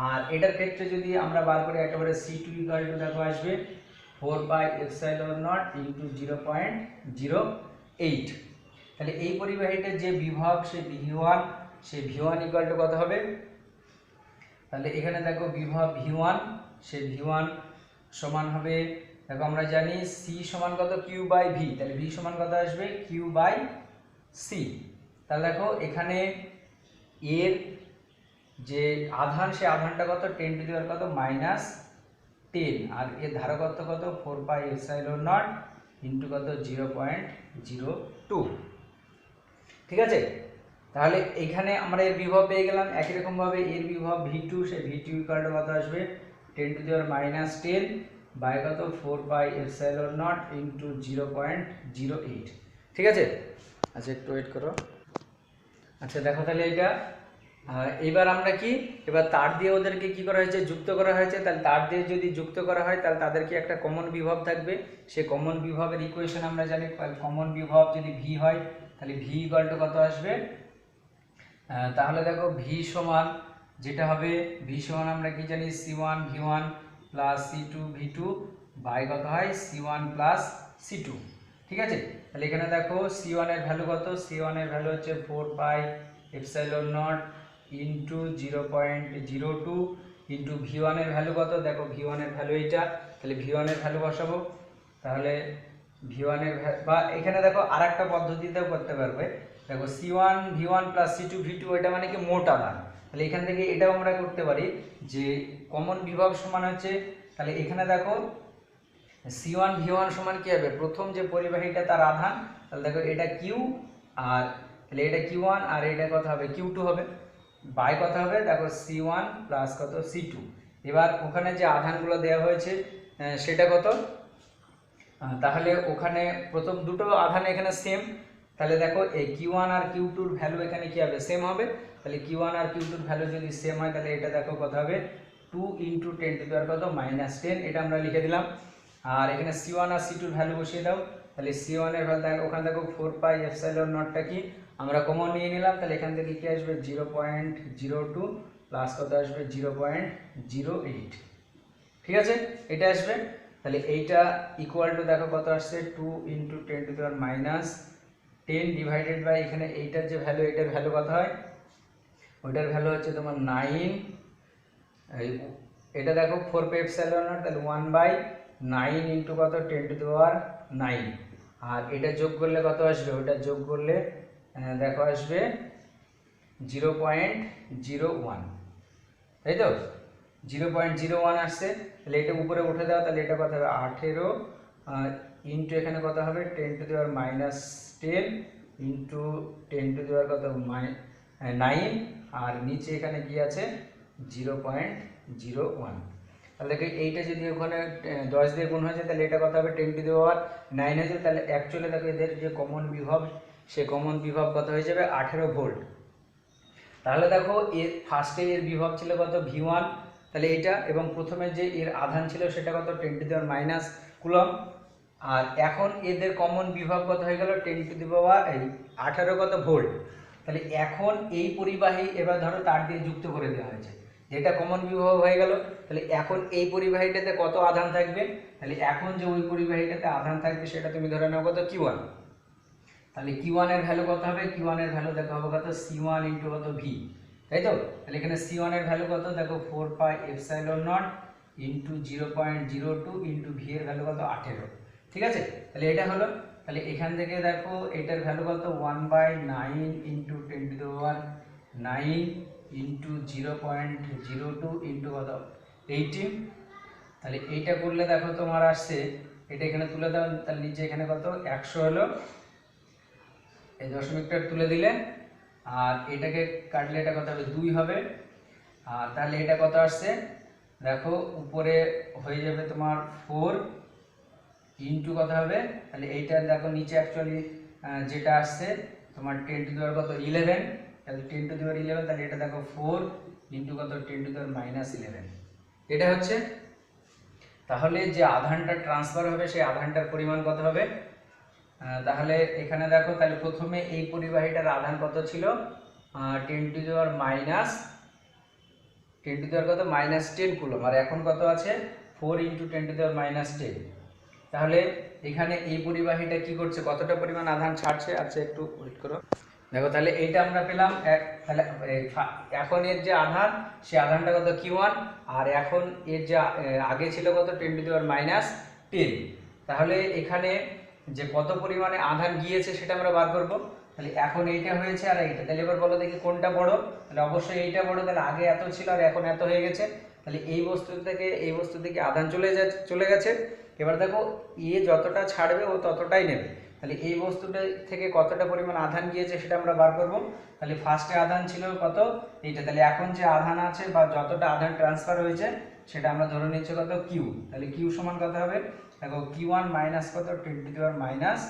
আর এটার ক্ষেত্রে যদি আমরা বার করি একেবারে C2 ইকুয়াল টু দেখো আসবে 4πε0 ইন্টু 0.08। তাহলে এই পরিবাহীটার যে বিভব সেই V1, সেই V1 ইকুয়াল টু কত হবে, তাহলে এখানে দেখো বিভব V1, সেই V1 সমান হবে, দেখো আমরা জানি C সমান কত Q/V, তাহলে V সমান কত আসবে Q/C। তাহলে দেখো এখানে এর যে আধান সেই আধানটা কত 10⁻10 আর এর ধারকত্ব কত 4πε0 ইন্টু কত 0.02, ঠিক আছে। তাহলে এইখানে আমরা এর বিভব পেয়ে গেলাম। একই রকমভাবে এর বিভব V2, সেই V2 ইকুয়াল টু কত আসবে 10⁻10 বাই কত 4πε0 ইন্টু 0.08, ঠিক আছে। আচ্ছা একটু ওয়েট করো। আচ্ছা দেখো তাহলে এটা এবার আমরা কি, এবার তার দিয়ে ওদেরকে কি করা হয়েছে, যুক্ত করা হয়েছে। তাহলে তার দিয়ে যদি যুক্ত করা হয় তাহলে তাদেরকে একটা কমন বিভব থাকবে। সেই কমন বিভবের ইকুয়েশন আমরা জানি, কমন বিভব যদি V হয় তাহলে V ইকুয়াল টু কত আসবে, তাহলে দেখো V সমান যেটা হবে, V সমান আমরা কি জানি C1 V1 plus C2 V2 by কত হয় C1 প্লাস C2, ঠিক আছে। তাহলে এখানে দেখো C1 এর ভ্যালু কত, C1 এর ভ্যালু হচ্ছে 4πε0 ইন্টু 0.02 ইন্টু V1 এর ভ্যালু কত, দেখো V1 এর ভ্যালু এইটা, তাহলে V1 এর ভ্যালু বসাবো। তাহলে V1 এর বা এখানে দেখো আর একটা পদ্ধতিতেও করতে পারবে, দেখো C1 V1 plus C2 V2 এটা মানে কি মোট আধান। তাহলে এখান থেকে এটাও আমরা করতে পারি যে কমন বিভব সমান হচ্ছে, তাহলে এখানে দেখো C1 V1 সমান কি হবে, প্রথম যে পরিবাহীটা তার আধান, তাহলে দেখো এটা কিউ, আর তাহলে এটা Q1 আর এটা কত হবে Q2 হবে, বাই কত হবে দেখো C1 প্লাস কত C2। এবার ওখানে যে আধানগুলো দেওয়া হয়েছে সেটা কত, তাহলে ওখানে প্রথম দুটো আধান এখানে সেম, তাহলে দেখো এই Q1 আর Q2 এর ভ্যালু এখানে কি হবে সেম হবে। তাহলে Q1 আর Q2 এর ভ্যালু যদি সেম হয় তাহলে এটা দেখো কত হবে 2 × 10⁻⁻10, এটা আমরা লিখে দিলাম। আর এখানে C1 আর C2 এর ভ্যালু বসিয়ে দাও, তাহলে C1 এর ভ্যালু দেখো ওখানে দেখো 4πε0টা কি আমরা কমন নিয়ে নিলাম, তাহলে এখান থেকে কি আসবে 0.02 প্লাস কত আসবে 0.08, ঠিক আছে এটা আসবে। তাহলে এইটা ইকুয়াল টু দেখো কত আসছে 2 × 10⁻10 ডিভাইডেড বাই এখানে এইটার যে ভ্যালু, এটার ভ্যালু কত হয়, ওইটার ভ্যালু হচ্ছে তোমার 9, এটা দেখো 4πε0, তাহলে 1/9 × কত 10⁹, আর এটা যোগ করলে কত আসবে, ওটা যোগ করলে দেখো আসবে 0.01, তাই তো 0.01 আসছে। তাহলে এটা উপরে উঠে দাও, তাহলে এটা কত হবে 18 ইন্টু এখানে কত হবে 10⁻10 ইন্টু 10 কত 9, আর নিচে এখানে কি আছে 0.01। তাহলে এইটা যদি ওখানে 10 দিয়ে গুণ হয়েছে তাহলে এটা কত হবে 10⁹9 হয়েছে। তাহলে অ্যাকচুয়ালি দেখো এদের যে কমন বিভব, সে কমন বিভব কত হয়ে যাবে 18 ভোল্ট। তাহলে দেখো এর ফার্স্টে এর বিভব ছিল কত V1, তাহলে এটা, এবং প্রথমে যে এর আধান ছিল সেটা কত 10⁻⁻, কুলম, আর এখন এদের কমন বিভব কত হয়ে গেল 10⁻18 কত ভোল্ট। তাহলে এখন এই পরিবাহী এবার ধরো তার দিয়ে যুক্ত করে দেওয়া হয়েছে, যেটা কমন বিভব হয়ে গেল। তাহলে এখন এই পরিবাহীটাতে কত আধান থাকবে, তাহলে এখন যে ওই পরিবাহীটাতে আধান থাকবে সেটা তুমি ধরে নাও কত Q1, তাহলে Q1 এর ভ্যালু কত হবে, Q1 এর ভ্যালু দেখো হবে কত C1 × কত V, তাই তো। তাহলে এখানে C1 এর ভ্যালু কত দেখো 4πε0 × 0.02 × V এর ভ্যালু কত 18, ঠিক আছে। তাহলে এটা হলো, তাহলে এখান থেকে দেখো এটার ভ্যালু কত 1/9 × 10⁻9 × 0.02 × কত 18, তাহলে এইটা করলে দেখো তোমার আসছে, এটা এখানে তুলে দাও, তাহলে নিচে এখানে কত 100 হলো, এই দশমিকটা তুলে দিলে, আর এটাকে কাটলে এটা কত হবে 2 হবে, আর তাহলে এটা কত আসছে দেখো উপরে হয়ে যাবে তোমার 4 ইন্টু কত হবে, তাহলে এইটা দেখো নিচে অ্যাকচুয়ালি যেটা আসছে তোমার 10⁻11, তাহলে 10⁻11, তাহলে এটা দেখো 4 ইন্টু কত 10⁻11, এটা হচ্ছে। তাহলে যে আধানটা ট্রান্সফার হবে সেই আধানটার পরিমাণ কত হবে, তাহলে এখানে দেখো, তাহলে প্রথমে এই পরিবাহীটার আধান কত ছিল 10⁻10 কত -10 কুলম, আর এখন কত আছে 4 × 10⁻10। তাহলে এখানে এই পরিবাহীটা কি করছে, কতটা পরিমাণ আধান ছাড়ছে, আচ্ছা একটু ওয়েট করো, দেখো তাহলে এইটা আমরা পেলাম। তাহলে এখন এর যে আধান, সে আধানটা কত Q1, আর এখন এর যে আগে ছিল কত 10⁻10। তাহলে এখানে যে কত পরিমাণে আধান গিয়েছে সেটা আমরা বার করব। তাহলে এখন এইটা হয়েছে আর এইটা, তাহলে এবার বলো দেখি কোনটা বড়, তাহলে অবশ্যই এইটা বড়, তাহলে আগে এত ছিল আর এখন এত হয়ে গেছে, তাহলে এই বস্তু থেকে আধান চলে গেছে। এবার দেখো এ যতটা ছাড়বে ও ততটাই নেবে, তাহলে এই বস্তুটা থেকে কতটা পরিমাণ আধান গিয়েছে সেটা আমরা বার করব। তাহলে ফার্স্টে আধান ছিল কত এইটা, তাহলে এখন যে আধান আছে বা যতটা আধান ট্রান্সফার হয়েছে সেটা আমরা ধরে নিচ্ছি কত Q, তাহলে Q সমান কত হবে দেখো Q1 মাইনাস কত 10⁻10,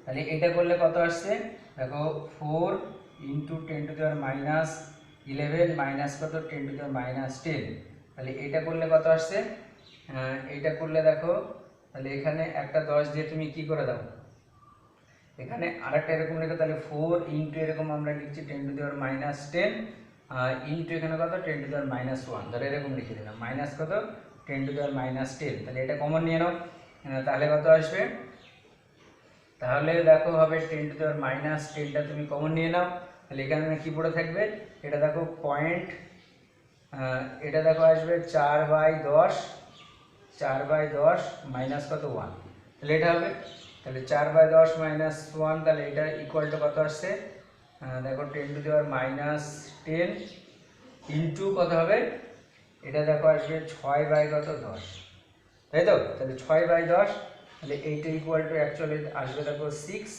তাহলে এটা করলে কত আসছে দেখো 4 × 10⁻11 মাইনাস কত 10⁻10, তাহলে এটা করলে কত আসছে, এইটা করলে দেখো, তাহলে এখানে একটা 10 দিয়ে তুমি কি করে দাও, এখানে আরেকটা এরকম লিখো, তাহলে 4 × এরকম আমরা লিখছি 10⁻10 ইন্টু এখানে কত 10⁻1, ধরো এরকম লিখে দিলাম মাইনাস কত 10⁻10, তাহলে এটা কমন নিয়ে নাও, তাহলে কত আসবে, তাহলে দেখো হবে 10⁻10টা তুমি কমন নিয়ে নাও, তাহলে এখানে কি পড়ে থাকবে, এটা দেখো পয়েন্ট, এটা দেখো আসবে 4/10 মাইনাস কত 1, তাহলে এটা হবে, তাহলে 4/10 মাইনাস 1, তাহলে এটা ইকুয়াল টু কত আসছে দেখো 10⁻10 ইন্টু কত হবে এটা দেখো আসবে 6 বাই কত 10, তাই তো? তাহলে 6/10, তাহলে এইটা ইকুয়াল টু অ্যাকচুয়ালি আসবে দেখো 6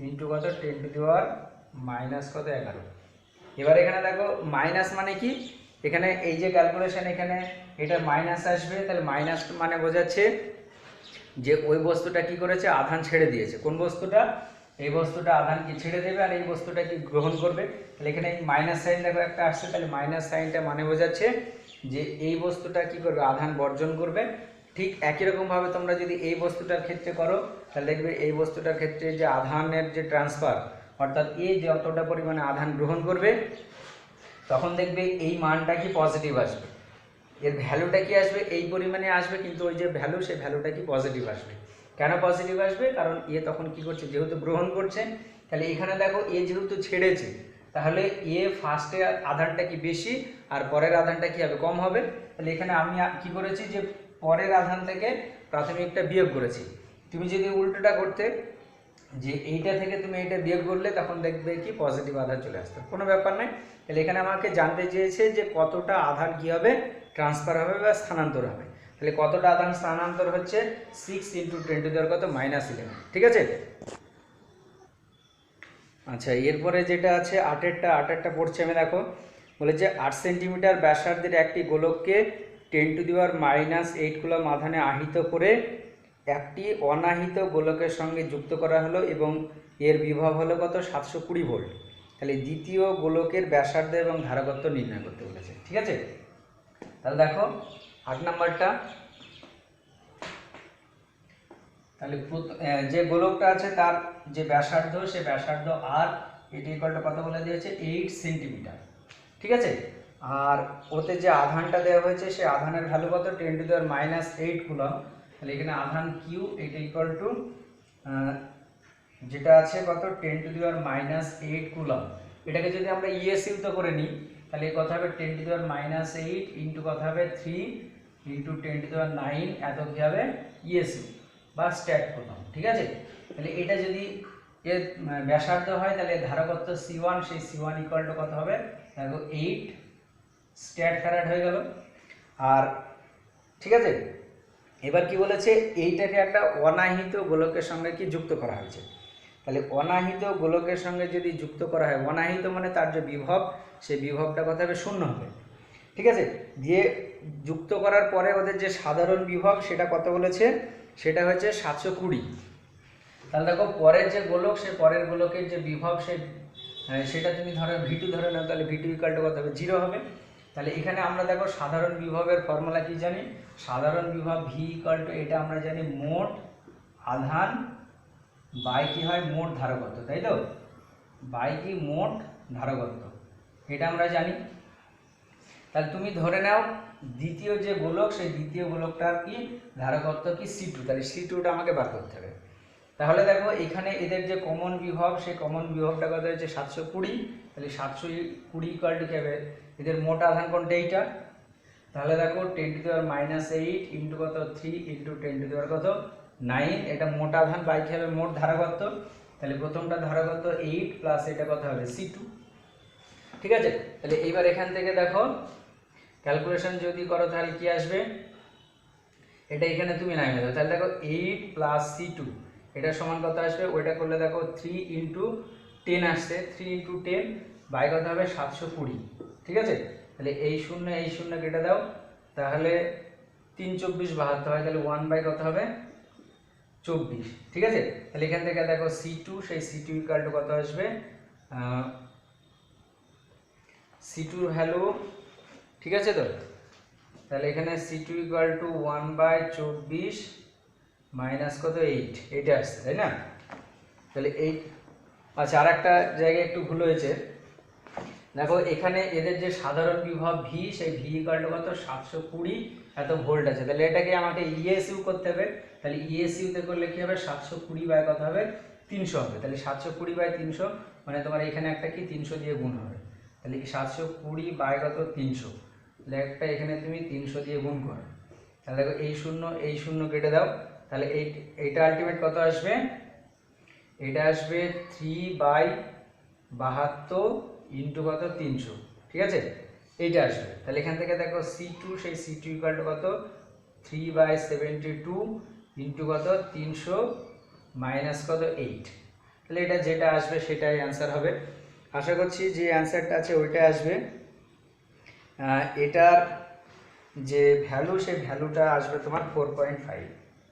ইন্টু কত 10⁻⁻ কত 11। এবার এখানে দেখো মাইনাস মানে কি, এখানে এই যে ক্যালকুলেশন এখানে এটা মাইনাস আসবে, তাহলে মাইনাস মানে বোঝাচ্ছে যে ওই বস্তুটা কি করেছে, আধান ছেড়ে দিয়েছে। কোন বস্তুটা? এই বস্তুটা আধান কি ছেড়ে দেবে আর এই বস্তুটা কি গ্রহণ করবে। তাহলে এখানে মাইনাস সাইন দেখো একটা আসছে, তাহলে মাইনাস সাইনটা মানে বোঝাচ্ছে যে এই বস্তুটা কি করবে, আধান বর্জন করবে। ঠিক একই রকমভাবে তোমরা যদি এই বস্তুটার ক্ষেত্রে করো, তাহলে দেখবে এই বস্তুটার ক্ষেত্রে যে আধানের যে ট্রান্সফার, অর্থাৎ এই যে যতটা পরিমাণে আধান গ্রহণ করবে, তখন দেখবে এই মানটা কি পজিটিভ আসবে, এর ভ্যালুটা কি আসবে, এই পরিমাণে আসবে, কিন্তু ওই যে ভ্যালু, সেই ভ্যালুটা কি পজিটিভ আসবে। কেন পজিটিভ আসবে? কারণ এ তখন কি করছে, যেহেতু গ্রহণ করছে, তাহলে এখানে দেখো এ যেহেতু ছেড়েছে, তাহলে এ ফার্স্টে আধানটা কি বেশি আর পরের আধানটা কি হবে, কম হবে। তাহলে এখানে আমি কি করেছি, যে পরের আধান থেকে প্রাথমিকটা বিয়োগ করেছি। তুমি যদি উল্টোটা করতে, যে এইটা থেকে তুমি এইটা বিয়োগ করলে, তখন দেখবে কি পজিটিভ আধান চলে আসতো, কোনো ব্যাপার নয়। তাহলে এখানে আমাকে জানতে চেয়েছে যে কতটা আধান কি হবে, ট্রান্সফার হবে বা স্থানান্তর হবে। তাহলে কতটা আধান স্থানান্তর হচ্ছে, 6 ইন্টু 10⁻⁻ কত -11, ঠিক আছে। আচ্ছা, এরপরে যেটা আছে 8এরটা পড়ছে আমি, দেখো বলে যে 8 সেন্টিমিটার ব্যাসার্ধের একটি গোলককে 10⁻⁻8 কুলম্ব আধানে আহিত করে একটি অনাহিত গোলকের সঙ্গে যুক্ত করা হলো এবং এর বিভব হলো কত, 720 ভোল্ট। তাহলে দ্বিতীয় গোলকের ব্যাসার্ধ এবং ধারকত্ব নির্ণয় করতে বলেছে, ঠিক আছে। তাহলে দেখো 8 নাম্বারটা, তাহলে যে গোলকটা আছে তার যে ব্যাসার্ধ, সে ব্যাসার্ধ আর এটি ইকুয়াল টু কত বলে দিয়েছে, 8 সেন্টিমিটার, ঠিক আছে। আর ওতে যে আধানটা দেওয়া হয়েছে, সে আধানের ভ্যালু কত, 10⁻⁻8 কুলম্ব। তাহলে এখানে আধান কিউ, এটা ইকুয়াল টু যেটা আছে কত, 10⁻⁸ কুলম্ব। এটাকে যদি আমরা ইএসইউ করে নিই, তাহলে কত হবে, 10⁻8 ইন্টু কত হবে 3 ইন্টু 10⁹ এত কি হবে ইএসইউ বা স্ট্যাট কুলম্ব, ঠিক আছে। তাহলে এটা যদি এর ব্যাসার্ধ হয়, তাহলে ধারকত্ব C1, সেই C1 ইকুয়াল টু কত হবে, দেখো 8 স্ট্যাট ফ্যারাড হয়ে গেল। আর ঠিক আছে, এবার কি বলেছে, এইটাকে একটা অনাহিত গোলকের সঙ্গে কি যুক্ত করা হয়েছে। তাহলে অনাহিত গোলকের সঙ্গে যদি যুক্ত করা হয়, অনাহিত মানে তার যে বিভব, সেই বিভবটা কত হবে, 0 হবে, ঠিক আছে। দিয়ে যুক্ত করার পরে ওদের যে সাধারণ বিভব, সেটা কত বলেছে, সেটা হচ্ছে 720। তাহলে দেখো পরের যে গোলক, সে পরের গোলকের যে বিভব, সেটা তুমি ধরো V2 ধরে নাও, তাহলে V2 ইকুয়াল টু কত হবে, 0 হবে। তাহলে এখানে আমরা দেখো সাধারণ বিভবের ফর্মুলা কি জানি, সাধারণ বিভব V ইকুয়াল টু, এটা আমরা জানি মোট আধান বাই কি হয়, মোট ধারকত্ব, তাই তো, বাই কি মোট ধারকত্ব, এটা আমরা জানি। তাহলে তুমি ধরে নাও দ্বিতীয় যে গোলক, সেই দ্বিতীয় গোলকটার কি ধারকত্ব কি C2, তাহলে C2টা আমাকে বার করতে হবে। তাহলে দেখো এখানে এদের যে কমন বিভব, সেই কমন বিভবটা কত হচ্ছে 720। তাহলে 720 ইকুয়াল টু কি হবে, এদের মোট আধান কোনটা, এইটা। তাহলে দেখো 10⁻⁸ ইন্টু কত 3 ইন্টু 10⁻⁹ কত 9, এটা মোট আধান বাই কি হবে, মোট ধারকত্ব। তাহলে প্রথমটা ধারকত্ব 8 প্লাস এটা কত হবে C2, ঠিক আছে। তাহলে এইবার এখান থেকে দেখো ক্যালকুলেশন যদি করো, তাহলে কি আসবে, এটা এখানে তুমি নামিয়ে দাও। তাহলে দেখো 8 প্লাস C2 এটা সমান কত আসবে, ওইটা করলে দেখো 3 ইন্টু 10 আসছে, 3 ইন্টু 10 বাই কত হবে 720, ঠিক আছে। তাহলে এই শূন্য কেটে দাও, তাহলে 3 24 72 হয়, তাহলে 1 বাই কত হবে 24, ঠিক আছে। তাহলে এখান থেকে দেখো C2, সেই C2 ইকুয়াল টু কত আসবে, C2 ভ্যালু, ঠিক আছে তো। তাহলে এখানে C2 ইকুয়াল টু 1/24 মাইনাস কত 8, এটা আসছে, তাই না। তাহলে 8, আচ্ছা আর একটা জায়গায় একটু ভুল হয়েছে, দেখো এখানে এদের যে সাধারণ বিভব V, সেই V ইকুয়াল টু কত 720 এত ভোল্ট আছে। তাহলে এটাকে আমাকে ইএসইউ করতে হবে। তাহলে ইএসইউতে করলে কি হবে, 720 বাই কত হবে 300 হবে। তাহলে 720 বাই 300 মানে তোমার এখানে একটা কি 300 দিয়ে গুণ হবে। তাহলে 720 বাই কত 300, তাহলে একটা এখানে তুমি 300 দিয়ে গুণ করো। তাহলে দেখো এই শূন্য কেটে দাও, তাহলে এইটা আলটিমেট কত আসবে, এটা আসবে 3/72 ইন্টু কত 300, ঠিক আছে। এইটা আসবে। তাহলে এখান থেকে দেখো C2, সেই C2 ইকুয়াল টু কত 3/72 ইন্টু কত 300 মাইনাস কত 8। তাহলে এটা যেটা আসবে সেটাই অ্যান্সার হবে। আশা করছি যে অ্যান্সারটা আছে ওইটাই আসবে। এটার যে ভ্যালু সেই ভ্যালুটা আসবে তোমার 4.5।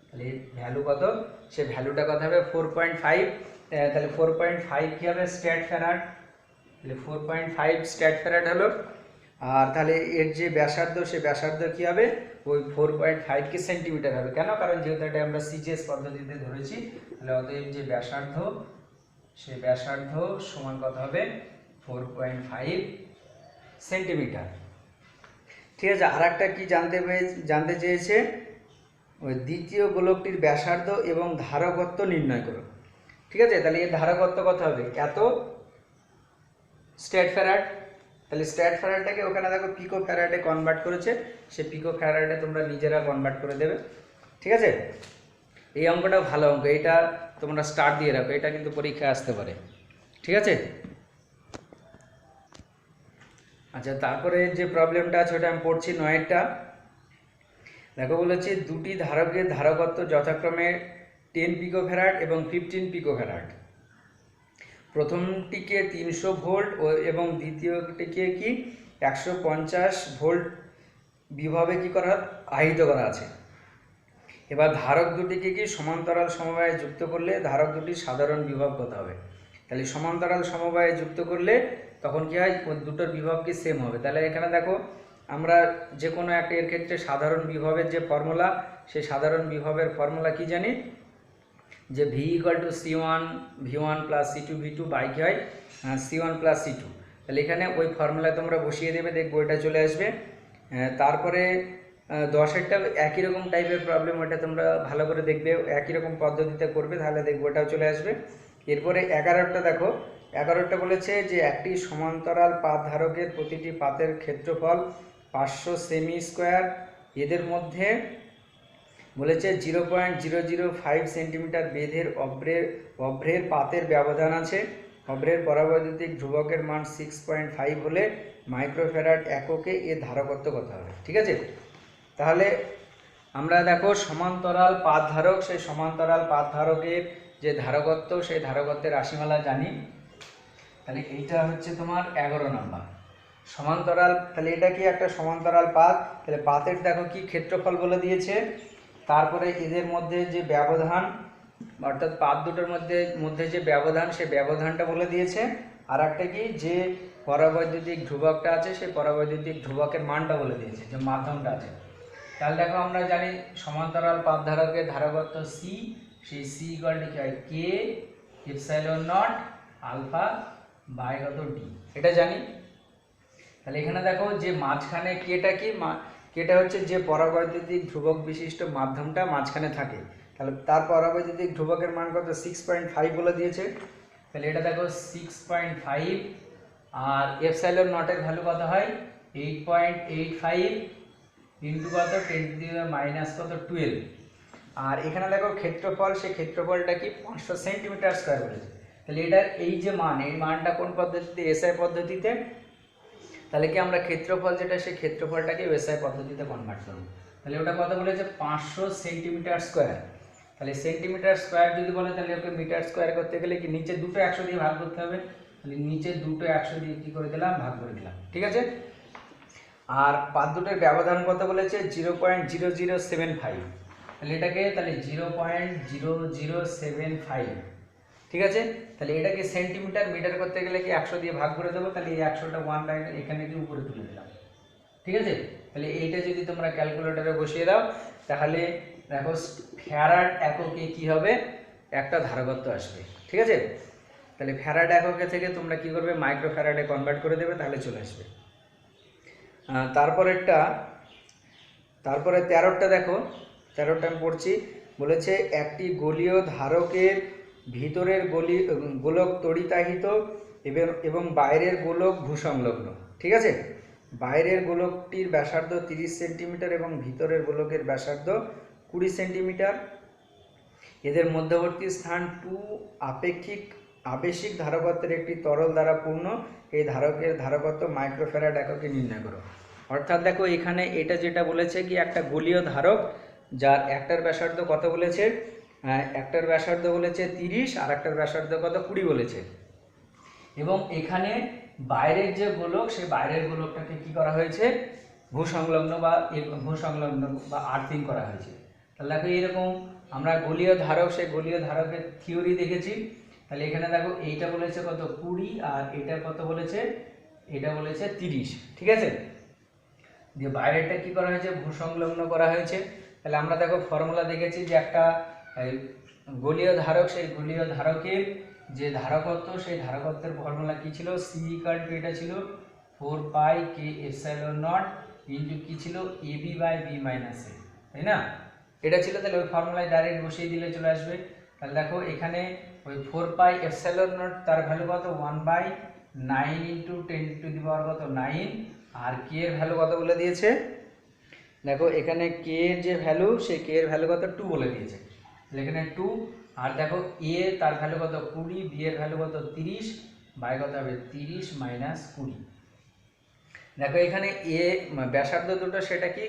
তাহলে ভ্যালু কত, সে ভ্যালুটা কত হবে 4.5। তাহলে 4.5 কী হবে স্ট্যাট ফ্যারাড, তাহলে 4.5 স্ট্যাট ফ্যারাড হলো। আর তাহলে এর যে ব্যাসার্ধ সে ব্যাসার্ধ কী হবে ওই 4.5 কি সেন্টিমিটার হবে। কেন, কারণ যেহেতু এটা আমরা সিজিএস পদ্ধতিতে ধরেছি, তাহলে অতএব যে ব্যাসার্ধ সে ব্যাসার্ধ সমান কত হবে 4.5 সেন্টিমিটার। ঠিক আছে। আর একটা কি জানতে চেয়েছে, ওই দ্বিতীয় গোলকটির ব্যাসার্ধ এবং ধারকত্ব নির্ণয় করো। ঠিক আছে। তাহলে এর ধারকত্ব কত হবে এত স্ট্যাট ফ্যারাড। তাহলে স্ট্যাট ফ্যারাডটাকে ওখানে দেখো পিকো ফ্যারাডে কনভার্ট করেছে, সে পিকো ফ্যারাডে তোমরা নিজেরা কনভার্ট করে দেবে। ঠিক আছে। এই অঙ্কটাও ভালো অঙ্ক, এটা তোমরা স্টার্ট দিয়ে রাখো, এটা কিন্তু পরীক্ষায় আসতে পারে। ঠিক আছে। আচ্ছা, তারপরে যে প্রবলেমটা আছে ওটা আমি পড়ছি 9টা। দেখো বলেছে দুটি ধারকের ধারকত্ব যথাক্রমে 10 পিকোফ্যারাড এবং 15 পিকোফ্যারাড। প্রথমটিকে 300 ভোল্ট এবং দ্বিতীয়টিকে কি 150 ভোল্ট বিভবে কি করা আহিত করা আছে। এবার ধারক দুটিকে কি সমান্তরাল সমবায়ে যুক্ত করলে ধারক দুটির সাধারণ বিভব কত হবে। তাহলে সমান্তরাল সমবায়ে যুক্ত করলে তখন কি হয় দুটোর বিভব কি সেম হবে। তাহলে এখানে দেখো আমরা যে কোনো একটা এর ক্ষেত্রে সাধারণ বিভবের যে ফর্মুলা, সেই সাধারণ বিভবের ফর্মুলা কি জানি, যে V = C1 V1 + C2 V2 by কি হয় C1 + C2। তাহলে এখানে ওই ফর্মুলায় তোমরা বসিয়ে দেবে, দেখবো এটা চলে আসবে। তারপরে 10এরটা একই রকম টাইপের প্রবলেম, ওটা তোমরা ভালো করে দেখবে, একই রকম পদ্ধতিতে করবে, তাহলে দেখবো ওটাও চলে আসবে। এরপরে 11টা দেখো, 11টা বলেছে যে একটি সমান্তরাল পাত ধারকের প্রতিটি পাতের ক্ষেত্রফল 500 সেমি স্কোয়ার, এদের মধ্যে বলেছে 0.005 সেন্টিমিটার বেধের অভ্রের পাতের ব্যবধান আছে। অভ্রের পরাবৈদ্যুতিক ধ্রুবকের মান 6.5 হলে মাইক্রোফ্যারাড এককে এর ধারকত্ব কত হবে। ঠিক আছে। তাহলে আমরা দেখো সমান্তরাল পাত ধারক, সেই সমান্তরাল পাত ধারকের যে ধারকত্ব সেই ধারকত্বের রাশিমালা জানি। তাহলে এইটা হচ্ছে তোমার 11 নম্বর সমান্তরাল। তাহলে এটা কি একটা সমান্তরাল পাত, তাহলে পাতের দেখো কি ক্ষেত্রফল বলে দিয়েছে, তারপরে এদের মধ্যে যে ব্যবধান অর্থাৎ পাত দুটোর মধ্যে যে ব্যবধান সেই ব্যবধানটা বলে দিয়েছে। আর একটা কি যে পরাবৈদ্যুতিক ধ্রুবকটা আছে সেই পরাবৈদ্যুতিক ধ্রুবকের মানটা বলে দিয়েছে, যে মাধ্যমটা আছে। তাহলে দেখো আমরা জানি সমান্তরাল পাত ধারকের ধারকত্ব C, সেই C = কি হয় K ε0 আলফা বাই কত D, এটা জানি। তাহলে এখানে দেখো যে মাঝখানে কেটা কি, কেটা হচ্ছে যে পরাবৈদ্যুতিক ধ্রুবক বিশিষ্ট মাধ্যমটা মাঝখানে থাকে। তাহলে তার পরাবৈদ্যুতিক ধ্রুবকের মান কত 6.5 বলে দিয়েছে। তাহলে এটা দেখো 6.5 আর ε0 এর ভ্যালু কত হয় 8.85 ইন্টু কত 10⁻⁻ কত 12। আর এখানে দেখো ক্ষেত্রফল, সেই ক্ষেত্রফলটা কি 500 সেন্টিমিটার স্কোয়ার বলেছে। তাহলে এটার এই যে মান, এই মানটা কোন পদ্ধতিতে, এসআই পদ্ধতিতে। তাহলে কি আমরা ক্ষেত্রফল যেটা সেই ক্ষেত্রফলটাকে এসআই পদ্ধতিতে কনভার্ট করব। তাহলে ওটা কত বলেছে 500 সেন্টিমিটার স্কোয়ার। তাহলে সেন্টিমিটার স্কোয়ার যদি বলে তাহলে ওকে মিটার স্কোয়ার করতে গেলে কি নিচে দুটো 100 দিয়ে ভাগ করতে হবে। তাহলে নিচে দুটো 100 দিয়ে কী করে দিলাম ভাগ করে দিলাম। ঠিক আছে। আর পাত দুটোর ব্যবধান কত বলেছে 0.0075। তাহলে এটাকে তাহলে 0.0075। ঠিক আছে। তাহলে এটাকে সেন্টিমিটার মিটার করতে গেলে কি 100 দিয়ে ভাগ করে দেবো। তাহলে এই 100টা 1 লাইন এখানে কি উপরে তুলে দিলাম। ঠিক আছে। তাহলে এইটা যদি তোমরা ক্যালকুলেটরে বসিয়ে দাও তাহলে দেখো ফ্যারাড এককে কি হবে একটা ধারকত্ব আসবে। ঠিক আছে। তাহলে ফ্যারাড এককে থেকে তোমরা কি করবে মাইক্রো ফ্যারাডে কনভার্ট করে দেবে, তাহলে চলে আসবে। তারপরে 13টা দেখো, 13টা আমি পড়ছি। বলেছে একটি গোলীয় ধারকের ভিতরের গোলক তড়িতাহিত এবং বাইরের গোলক ভূসংলগ্ন। ঠিক আছে। বাইরের গোলকটির ব্যাসার্ধ 30 সেন্টিমিটার এবং ভিতরের গোলকের ব্যাসার্ধ 20 সেন্টিমিটার। এদের মধ্যবর্তী স্থান 2 আপেক্ষিক আবেশিক ধারকত্বের একটি তরল দ্বারা পূর্ণ এই ধারকের ধারকত্ব মাইক্রোফ্যারাড এককে নির্ণয় করো। অর্থাৎ দেখো এখানে এটা যেটা বলেছে কি একটা গোলীয় ধারক যার একটার ব্যাসার্ধ কত বলেছে, একটার ব্যাসার্ধ বলেছে 30 আর একটার ব্যাসার্ধ কত 20 বলেছে, এবং এখানে বাইরের যে গোলক সেই বাইরের গোলকটাকে কি করা হয়েছে, ভূসংলগ্ন বা আর্থিং করা হয়েছে। তাহলে দেখো এরকম আমরা গোলীয় ধারক, সেই গোলীয় ধারকের থিওরি দেখেছি। তাহলে এখানে দেখো এইটা বলেছে কত 20 আর এটা কত বলেছে, এটা বলেছে 30, ঠিক আছে। দিয়ে বাইরেরটা কি করা হয়েছে, ভূসংলগ্ন করা হয়েছে। তাহলে আমরা দেখো ফর্মুলা দেখেছি যে একটা গোলীয় ধারক, সেই গোলীয় ধারকের যে ধারকত্ব, সেই ধারকত্বের ফর্মুলা কি ছিল, সি ইকুয়াল টু এটা ছিল 4 পাই কে এপসাইলন নট ইনটু কি ছিল এবি বাই বি মাইনাস এ, তাই না, এটা ছিল। তাহলে ওই ফর্মুলায় ডাইরেক্ট বসিয়ে দিলে চলে আসবে। তাহলে দেখো এখানে ওই 4 পাই এপসাইলন নট তার ভ্যালু কত 1/9 ইন্টু 10 টু দি পাওয়ার কত 9, আর কে এর ভ্যালু কত বলে দিয়েছে, দেখো এখানে কে এর যে ভ্যালু, সেই কে এর ভ্যালু কত 2 বলে দিয়েছে। তাহলে এখানে 2, আর দেখো এ তার ভ্যালু কত 20, বি এর ভ্যালু কত 30, বাই কত হবে 30 মাইনাস 20। দেখো এখানে এ ব্যাসার্ধ দুটো সেটা কি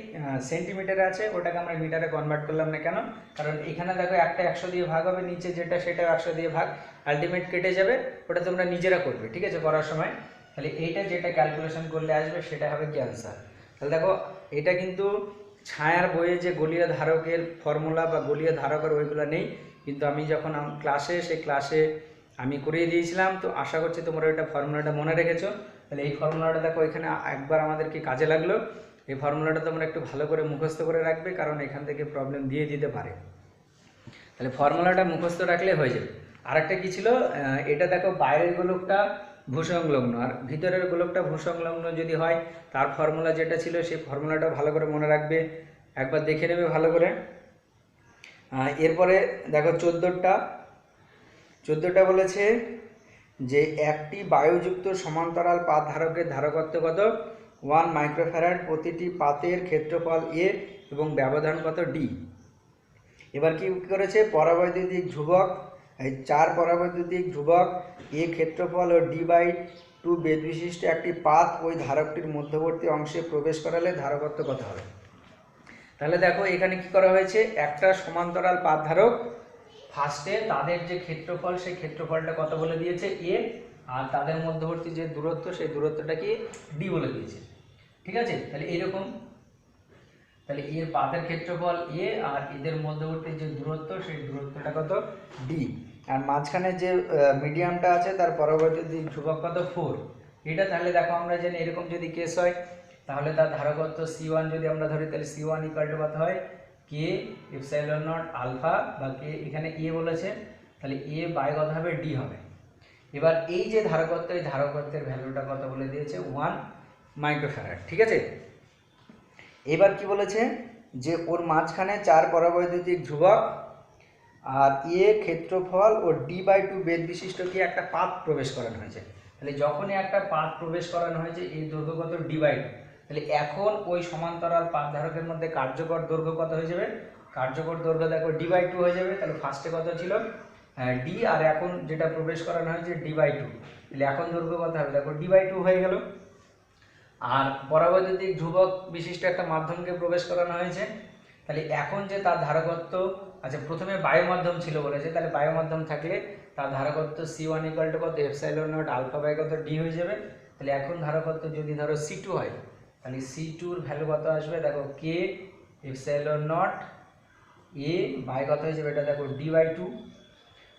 সেন্টিমিটারে আছে, ওটাকে আমরা মিটারে কনভার্ট করলাম না কেন, কারণ এখানে দেখো একটা 100 দিয়ে ভাগ হবে, নিচে যেটা সেটাও 100 দিয়ে ভাগ, আলটিমেট কেটে যাবে, ওটা তোমরা নিজেরা করবে, ঠিক আছে, করার সময়। তাহলে এইটা যেটা ক্যালকুলেশন করলে আসবে সেটা হবে কি অ্যান্সার। তাহলে দেখো এটা কিন্তু ছায়ার বইয়ে যে গোলীয় ধারকের ফর্মুলা বা গোলীয় ধারকের ওইগুলো নেই, কিন্তু আমি যখন ক্লাসে সেই ক্লাসে আমি করিয়ে দিয়েছিলাম, তো আশা করছি তোমরা এটা ফর্মুলাটা মনে রেখেছো। তাহলে এই ফর্মুলাটা দেখো এখানে একবার আমাদেরকে কাজে লাগলো, এই ফর্মুলাটা তোমরা একটু ভালো করে মুখস্থ করে রাখবে, কারণ এখান থেকে প্রবলেম দিয়ে দিতে পারে। তাহলে ফর্মুলাটা মুখস্থ রাখলে হয়ে যাবে। আরেকটা কি ছিল, এটা দেখো বাইরের গোলকটা ভূসংলগ্ন আর ভিতরের গোলকটা ভূসংলগ্ন যদি হয়, তার ফর্মুলা যেটা ছিল সেই ফর্মুলাটা ভালো করে মনে রাখবে, একবার দেখে নেবে ভালো করে। এরপরে দেখো 14টা বলেছে যে একটি বায়ুযুক্ত সমান্তরাল পাত ধারকের ধারকত্ব কত 1 মাইক্রোফ্যারাড, প্রতিটি পাতের ক্ষেত্রফল এ এবং ব্যবধান কত ডি। এবার কি করেছে, পরাবৈদ্যুতিক ধ্রুবক, এই 4 পরাবৈদ্যুতিক ধ্রুবক এ ক্ষেত্রফল ও d/2 বেধ বিশিষ্ট একটি পাত ওই ধারকটির মধ্যবর্তী অংশে প্রবেশ করালে ধারকত্ব কত হবে। তাহলে দেখো এখানে কি করা হয়েছে, একটা সমান্তরাল পাত ধারক, ফার্স্টে তাদের যে ক্ষেত্রফল সেই ক্ষেত্রফলটা কত বলে দিয়েছে এ, আর তাদের মধ্যবর্তী যে দূরত্ব সেই দূরত্বটাকে ডি বলে দিয়েছে, ঠিক আছে। তাহলে এরকম, তাহলে এর পাতের ক্ষেত্রফল এ আর এদের মধ্যবর্তী যে দূরত্ব সেই দূরত্বটা কত ডি, আর মাঝখানে যে মিডিয়ামটা আছে তার পরবর্তী ধ্রুবক কত 4 এটা। তাহলে দেখো আমরা জানি এরকম যদি কেস হয় তাহলে তার ধারকত্ব c1 যদি আমরা ধরি, তাহলে c1 ইকুয়াল টু কত হয় কে এপসাইলন নট আলফা, বা কে এখানে এ বলেছে, তাহলে এ বাই কত হবে ডি হবে। এবার এই যে ধারকত্ব, এই ধারকত্বের ভ্যালুটা কত বলে দিয়েছে 1 মাইক্রোফ্যারাড, ঠিক আছে। এবার কি বলেছে যে ওর মাঝখানে 4 পরাবৈদ্যুতিক ধ্রুবক আর এ ক্ষেত্রফল ও d/2 বেধ বিশিষ্ট কি একটা পাত প্রবেশ করানো হয়েছে। তাহলে যখনই একটা পাত প্রবেশ করানো হয়েছে এই দৈর্ঘ্য কত d/2, তাহলে এখন ওই সমান্তরাল পাত ধারকের মধ্যে কার্যকর দৈর্ঘ্য কত হয়ে যাবে, কার্যকর দৈর্ঘ্য দেখো d/2 হয়ে যাবে। তাহলে ফার্স্টে কত ছিল d, আর এখন যেটা প্রবেশ করানো হয়েছে d/2, তাহলে এখন দৈর্ঘ্য কত হবে দেখো d/2 হয়ে গেল। আর পরাবৈদ্যুতিক ধ্রুবক বিশিষ্ট একটা মাধ্যমকে প্রবেশ করানো হয়েছে, তাহলে এখন যে তার ধারকত্ব, আচ্ছা প্রথমে বায়ু মাধ্যম ছিল বলেছে, তাহলে বায়ু মাধ্যম থাকলে তার ধারকত্ব c1 ইকুয়াল টু কত এপসাইলন নট আলফা বাই কত ডি হয়ে যাবে। তাহলে এখন ধারকত্ব যদি ধরো c2 হয়, তাহলে c2 এর ভ্যালু কত আসবে দেখো কে এপসাইলন নট এ বাই কত হয়ে যাবে এটা দেখো d/2,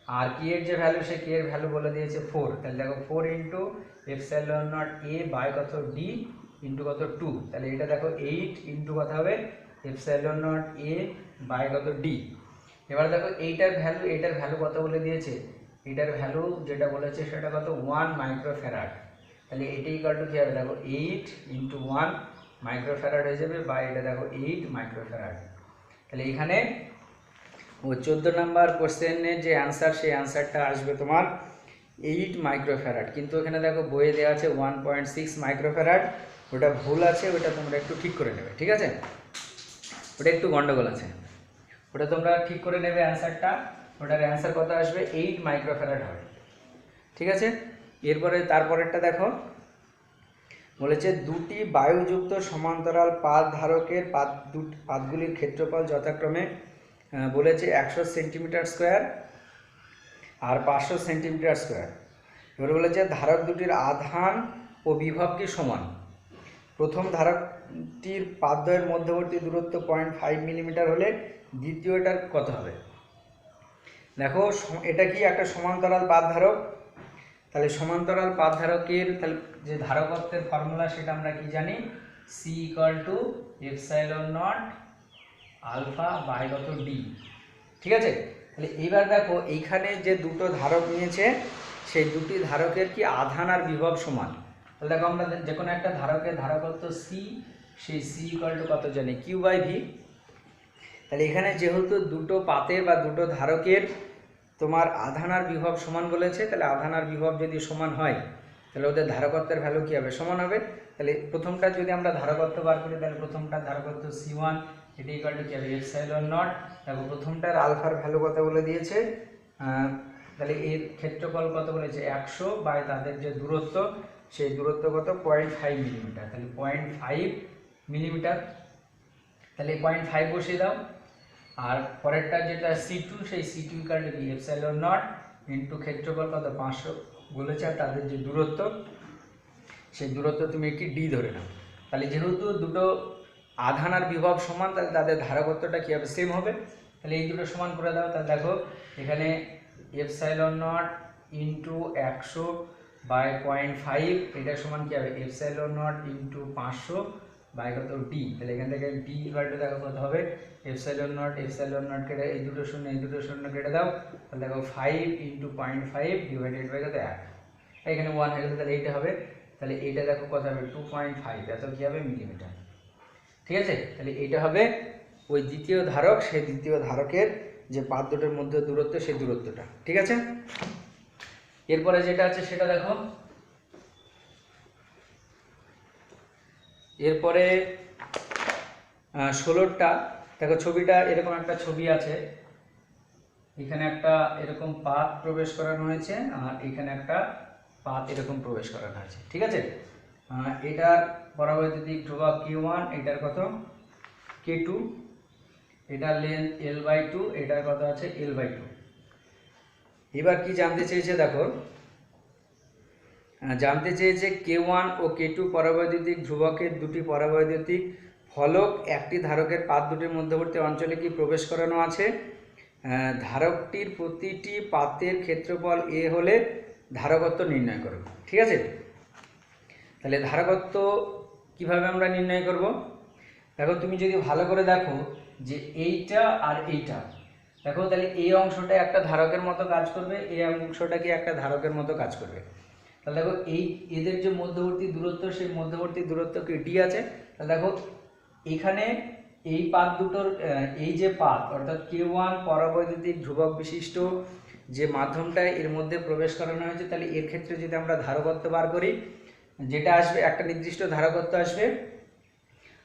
আর কে এর যে ভ্যালু সে কে এর ভ্যালু বলে দিয়েছে 4, তাহলে দেখো 4 into epsilon naught A by কত ডি ইন্টু কত 2, তাহলে এটা দেখো 8 ইন্টু কত হবে এপসাইলন নট এ বাই কত ডি। এবার দেখো এইটার ভ্যালু কত বলে দিয়েছে, এটার ভ্যালু যেটা বলেছে সেটা কত 1 মাইক্রোফ্যারাড, তাহলে এটা ইকুয়াল টু কি হবে দেখো 8 ইন্টু 1 মাইক্রোফ্যারাড হয়ে যাবে, বা এটা দেখো 8 মাইক্রোফ্যারাড। তাহলে এখানে ও 14 নম্বর কোশ্চেনের যে অ্যান্সার সেই অ্যান্সারটা আসবে তোমার 8 মাইক্রোফ্যারাড, কিন্তু এখানে দেখো বইয়ে দেওয়া আছে 1.6 মাইক্রোফ্যারাড, ওটা ভুল আছে, ওটা তোমরা একটু ঠিক করে নেবে, ঠিক আছে, ওটা একটু গন্ডগোল আছে, ওটা তোমরা ঠিক করে নেবে অ্যান্সারটা, ওটার অ্যান্সার কত আসবে 8 মাইক্রোফ্যারাড হবে। ঠিক আছে। এরপরে তারপরেরটা দেখো, বলেছে দুটি বায়ুযুক্ত সমান্তরাল পাত ধারকের পাতগুলির ক্ষেত্রফল যথাক্রমে বলেছে 100 সেন্টিমিটার স্কোয়ার আর 500 সেন্টিমিটার স্কোয়ার। এবার বলেছে ধারক দুটির আধান ও বিভব কি সমান। প্রথম ধারকটির পাতদ্বয়ের মধ্যবর্তী দূরত্ব 0.5 মিলিমিটার হলে দ্বিতীয়টার কত হবে। দেখো এটা কি একটা সমান্তরাল পাত ধারক, তাহলে সমান্তরাল পাত ধারকের তাহলে যে ধারকত্বের ফর্মুলা সেটা আমরা কি জানি, C equal to epsilon naught alpha by কত ডি। ঠিক আছে, তাহলে এইবার দেখো এইখানে যে দুটো ধারক নিয়েছে সেই দুটি ধারকের কি আধান আর বিভব সমান। তাহলে দেখো আমরা যে কোনো একটা ধারকের ধারকত্ব সি, সেই সি ইকুয়াল টু কত জানি, কিউ বাই ভি। তাহলে এখানে যেহেতু দুটো পাতের বা দুটো ধারকের তোমার আধান আর বিভব সমান বলেছে, তাহলে আধান আর বিভব যদি সমান হয় তাহলে ওদের ধারকত্বের ভ্যালু কী হবে, সমান হবে। তাহলে প্রথমটা যদি আমরা ধারকত্ব বার করি, তাহলে প্রথমটার ধারকত্ব সি1, এটা ইকুয়াল টু কি হবে, এপসাইলন নট। দেখো প্রথমটার আলফার ভ্যালু কত বলে দিয়েছে, তাহলে এর ক্ষেত্রফল কত বলেছে 100 বাই তাদের যে দূরত্ব সেই দূরত্ব কত 0.5 মিলিমিটার। তাহলে 0.5 মিলিমিটার, তাহলে 0.5 বসিয়ে দাও। আর পরেরটা যেটা C2, সেই C2 ইকুয়াল টু কি এপসাইলন নট ইনটু ক্ষেত্রফল কত 500 বলেছে, আর তাদের যে দূরত্ব সেই দূরত্ব তুমি একটি ডি ধরে নাও। তাহলে যেহেতু দুটো আধান আর বিভব সমান, তাহলে তাদের ধারকত্বটা কী হবে, সেম হবে। তাহলে এই দুটো সমান করে দাও। তাহলে দেখো এখানে এপসাইলন নট ইন্টু 100 বাই 0.5, এটা সমান কী হবে, এপসাইলন নট ইন্টু 500 বাই কত ডি। তাহলে এখান থেকে ডি ইকুয়াল টু দেখো কত হবে, এপসাইলন নট কেটে এই দুটো শূন্য কেটে দাও। তাহলে দেখো 5 ইন্টু 0.5 ডিভাইডেড বাই কত 1, এখানে 1 হয়ে গেলে তাহলে এইটা হবে। তাহলে এইটা দেখো কত হবে 2.5, এত কী হবে মিলিমিটার। ঠিক আছে, তাহলে এইটা হবে ওই দ্বিতীয় ধারক, সেই দ্বিতীয় ধারকের যে পাত দুটোর মধ্যে দূরত্ব, সেই দূরত্বটা। ঠিক আছে, এরপরে যেটা আছে সেটা দেখো, এরপরে 16টা দেখো, ছবিটা এরকম একটা ছবি আছে, এখানে একটা এরকম পাত প্রবেশ করানো হয়েছে আর এখানে একটা পাত এরকম প্রবেশ করানো হয়েছে। ঠিক আছে, এটার পরাবৈদ্যুতিক ধ্রুবক Q1, এটার কত K2, এটার লেন্থ L/2, এটার কত আছে L/2। এবার কি জানতে চেয়েছে দেখো, জানতে চেয়েছে K1 ও K2 পরাবৈদ্যুতিক ধ্রুবকের দুটি পরাবৈদ্যুতিক ফলক একটি ধারকের পাত দুটির মধ্যবর্তী অঞ্চলে কি প্রবেশ করানো আছে। ধারকটির প্রতিটি পাতের ক্ষেত্রফল এ হলে ধারকত্ব নির্ণয় করব। ঠিক আছে, তাহলে ধারকত্ব কিভাবে আমরা নির্ণয় করব, দেখো তুমি যদি ভালো করে দেখো যে এইটা আর এইটা, দেখো তাহলে এই অংশটা একটা ধারকের মতো কাজ করবে, এই অংশটা কি একটা ধারকের মতো কাজ করবে। তাহলে দেখো এই এদের যে মধ্যবর্তী দূরত্ব, সেই মধ্যবর্তী দূরত্ব কি ডি আছে। তাহলে দেখো এখানে এই পাত দুটোর এই যে পাত অর্থাৎ K1 পরাবৈদ্যুতিক ধ্রুবক বিশিষ্ট যে মাধ্যমটা এর মধ্যে প্রবেশ করানো হয়েছে, তাহলে এর ক্ষেত্রে যদি আমরা ধারকত্ব বার করি, যেটা আসবে একটা নির্দিষ্ট ধারকত্ব আসবে,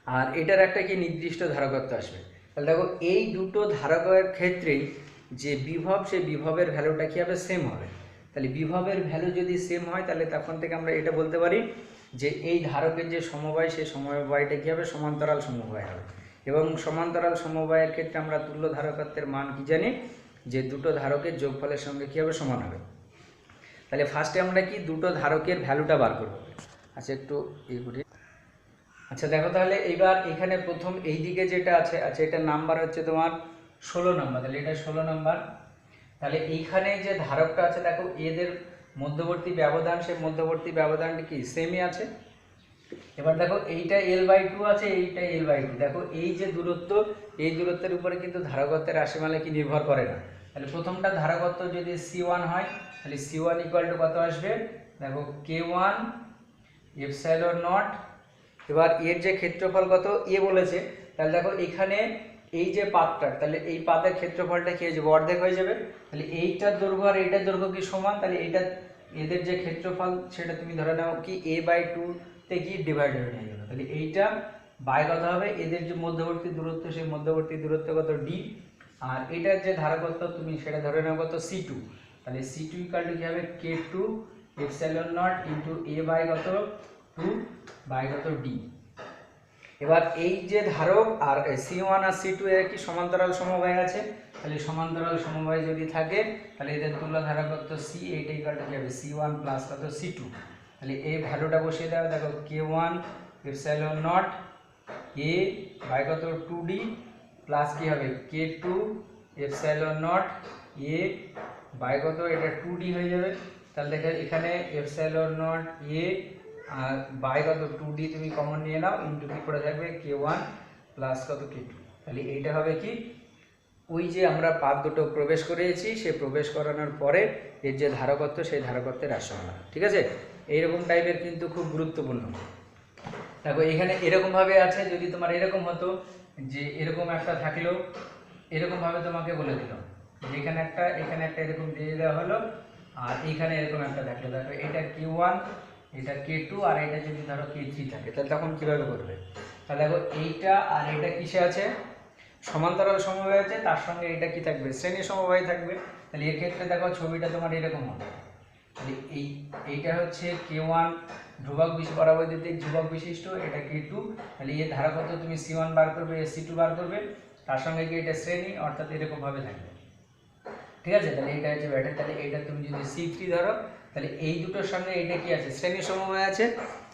আর এটার একটা কি নির্দিষ্ট ধারকত্ব আসবে। তাহলে দেখো এই দুটো ধারকের ক্ষেত্রেই যে বিভব, সেই বিভবের ভ্যালুটা কী হবে, সেম হবে। তাহলে বিভবের ভ্যালু যদি সেম হয়, তাহলে তখন থেকে আমরা এটা বলতে পারি যে এই ধারকের যে সমবায়, সেই সমবায়টা কী হবে, সমান্তরাল সমবায় হবে। এবং সমান্তরাল সমবায়ের ক্ষেত্রে আমরা তুল্য ধারকত্বের মান কি জানি, যে দুটো ধারকের যোগফলের সঙ্গে কী হবে, সমান হবে। তাহলে ফার্স্টে আমরা কি দুটো ধারকের ভ্যালুটা বার করব। আচ্ছা একটু এই করি। আচ্ছা দেখো তাহলে এইবার এখানে প্রথম এই দিকে যেটা আছে, আচ্ছা এটার নাম্বার হচ্ছে তোমার 16 নাম্বার, তাহলে এটা 16 নাম্বার। তাহলে এইখানে যে ধারকটা আছে দেখো এদের মধ্যবর্তী ব্যবধান, সেই মধ্যবর্তী ব্যবধানটি কি সেমই আছে। এবার দেখো এইটা L/2 আছে, এইটা L/2, দেখো এই যে দূরত্ব, এই দূরত্বের উপরে কিন্তু ধারকত্বের রাশিমালা কি নির্ভর করে না। তাহলে প্রথমটা ধারকত্ব যদি C1 হয়, তাহলে C1 ইকুয়াল টু কত আসবে, দেখো K1 এপসাইলন নট। এবার এর যে ক্ষেত্রফল কত এ বলেছে, তাহলে দেখো এখানে এই যে পাতটা, তাহলে এই পাতের ক্ষেত্রফলটা কি হয়ে যাবে, অর্ধেক হয়ে যাবে। তাহলে এইটার দৈর্ঘ্য আর এইটার দৈর্ঘ্য কি সমান, তাহলে এইটা এদের যে ক্ষেত্রফল সেটা তুমি ধরে নাও কি A/2 তে কি ডিভাইডেড হয়ে যাবে। তাহলে এইটা বাই কত হবে, এদের যে মধ্যবর্তী দূরত্ব, সেই মধ্যবর্তী দূরত্ব কত ডি, আর এটার যে ধারকত্ব তুমি সেটা ধরে নাও কত C2। তাহলে C2 ইকুয়াল টু কি হবে K2 epsilon naught into A by কত 2 বাই কত D। এবার এই যে ধারক আর C1 আর C2 এর কি সমান্তরাল সমবায় আছে, তাহলে সমান্তরাল সমবায় যদি থাকে তাহলে এদের তুল্য ধারকত্ব C, এইটা ইকুয়াল টু কি হবে C1 প্লাস কত C2। তাহলে এই ভ্যালুটা বসিয়ে দাও, দেখো K1 epsilon naught A by কত 2D প্লাস কি হবে K2 epsilon naught A by কত, এটা 2D হয়ে যাবে। তাহলে দেখো এখানে এপসাইলন নট A আর বাই কত 2D তুমি কমন নিয়ে নাও, ইনটু কি পড়ে থাকবে K1 প্লাস কত K2। তাহলে এইটা হবে কি ওই যে আমরা পাত দুটো প্রবেশ করিয়েছি, সে প্রবেশ করানোর পরে এর যে ধারকত্ব সেই ধারকত্বের রাশিমালা। ঠিক আছে, এইরকম টাইপের কিন্তু খুব গুরুত্বপূর্ণ। দেখো এখানে এরকমভাবে আছে, যদি তোমার এরকম হতো যে এরকম একটা থাকলো, এরকমভাবে তোমাকে বলে দিল যে এখানে একটা এরকম দিয়ে দেওয়া হলো, আর এইখানে এরকম একটা থাকলো, দেখো এটা K1 এটা K2 আর এটা যদি ধরো K3 থাকে, তাহলে তখন কীভাবে করবে? তাহলে দেখো এইটা আর এটা কিসে আছে, সমান্তরাল সমবায় আছে, তার সঙ্গে এটা কি থাকবে শ্রেণী সমবায় থাকবে। তাহলে এক্ষেত্রে দেখো ছবিটা তোমার এরকম হবে, তাহলে এইটা হচ্ছে K1 ধ্রুবক পরাবৈদ্যুতিক ধ্রুবক বিশিষ্ট, এটা K2, তাহলে এর ধারকত্ব তুমি C1 বার করবে, C2 বার করবে, তার সঙ্গে কি এটা শ্রেণী, অর্থাৎ এরকমভাবে থাকবে। ঠিক আছে, তাহলে এটা হচ্ছে ব্যাটার। তাহলে এটা তুমি যদি C3 ধরো, তাহলে এই দুটোর সঙ্গে এটা কি আছে শ্রেণী সমবায় আছে।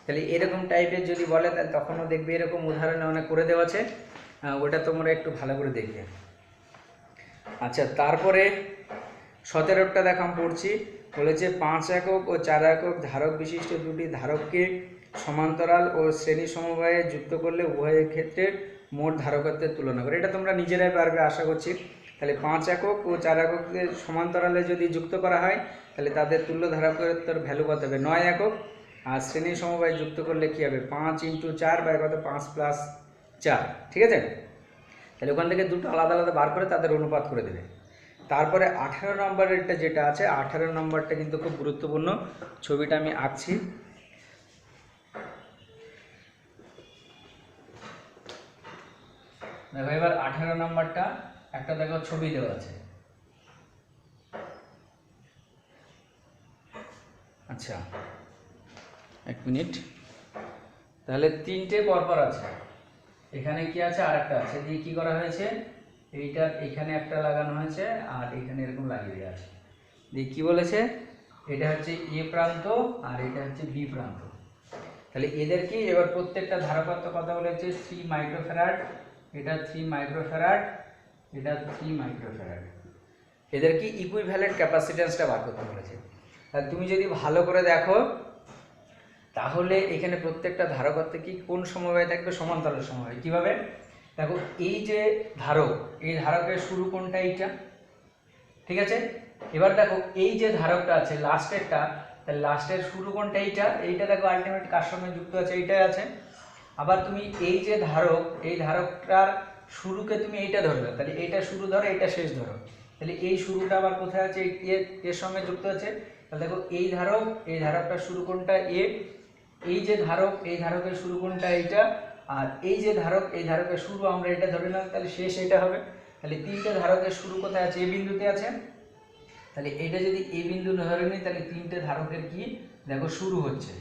তাহলে এরকম টাইপের যদি বলে তাহলে তখনও দেখবে এরকম উদাহরণে অনেক করে দেওয়া আছে, ওটা তোমরা একটু ভালো করে দেখবে। আচ্ছা, তারপরে 17টা দেখাম পড়ছি, বলেছে 5 একক ও 4 একক ধারক বিশিষ্ট দুটি ধারককে সমান্তরাল ও শ্রেণী সমবায়ে যুক্ত করলে উভয়ের ক্ষেত্রে মোট ধারকত্বের তুলনা করে। এটা তোমরা নিজেরাই পারবে আশা করছি। তাহলে 5 একক ও 4 এককে সমান্তরালে যদি যুক্ত করা হয় তাহলে তাদের তুল্য ধারকত্বের ভ্যালু কত হবে 9 একক, আর শ্রেণী সমবায়ে যুক্ত করলে কি হবে 5 × 4 বাই কত 5 + 4। ঠিক আছে, তাহলে ওখান থেকে দুটো আলাদা আলাদা বার করে তাদের অনুপাত করে দেবে। তারপরে 18 নম্বরেরটা যেটা আছে, 18 নম্বরটা কিন্তু খুব গুরুত্বপূর্ণ, ছবিটা আমি আঁকছি। দেখো এবার 18 নম্বরটা একটা দেখো ছবি দেওয়া আছে। আচ্ছা এক মিনিট, তাহলে তিনটে পরপর আছে, এখানে কি আছে আর একটা আছে, দিয়ে কি করা হয়েছে এইটা এখানে একটা লাগানো হয়েছে আর এখানে এরকম লাগিয়ে দেওয়া আছে। দিয়ে কি বলেছে এটা হচ্ছে এ প্রান্ত আর এটা হচ্ছে বি প্রান্ত। তাহলে এদের কি এবার প্রত্যেকটা ধারকত্ব কথা বলেছে 3 মাইক্রোফ্যারাড, এটা 3 মাইক্রোফ্যারাড, এটা 3 মাইক্রোফ্যারাড। এদের কি ইকুইভ্যালেন্ট ক্যাপাসিট্যান্সটা বার করতে বলেছে। তাহলে তুমি যদি ভালো করে দেখো তাহলে এখানে প্রত্যেকটা ধারকত্বে কি কোন সমবায় থাকবে সমান্তরাল সমবায়। কিভাবে দেখো এই যে ধারক, এই ধারকের শুরু কোনটা এইটা, ঠিক আছে। এবার দেখো এই যে ধারকটা আছে লাস্টেরটা, তাহলে লাস্টের শুরু কোনটা এইটা, এইটা দেখো আলটিমেট কার সঙ্গে যুক্ত আছে এইটাই আছে। আবার তুমি এই যে ধারক, এই ধারকটার শুরুকে তুমি এইটা ধরবে, তাহলে এইটা শুরু ধরো এইটা শেষ ধরো, তাহলে এই শুরুটা আবার কোথায় আছে এর সঙ্গে যুক্ত আছে। তাহলে দেখো এই ধারক, এই ধারকটার শুরু কোনটা এ, এই যে ধারক, এই ধারকের শুরু কোনটা এইটা, আর এই যে ধারক, এই ধারকের শুরু আমরা এটা ধরে নিলাম, তাহলে শেষ এটা হবে। তাহলে তিনটে ধারকের শুরু কোথায় আছে এ বিন্দুতে আছে, তাহলে এইটা যদি এ বিন্দু ধরে নিই তাহলে তিনটে ধারকের কি দেখো শুরু হচ্ছে,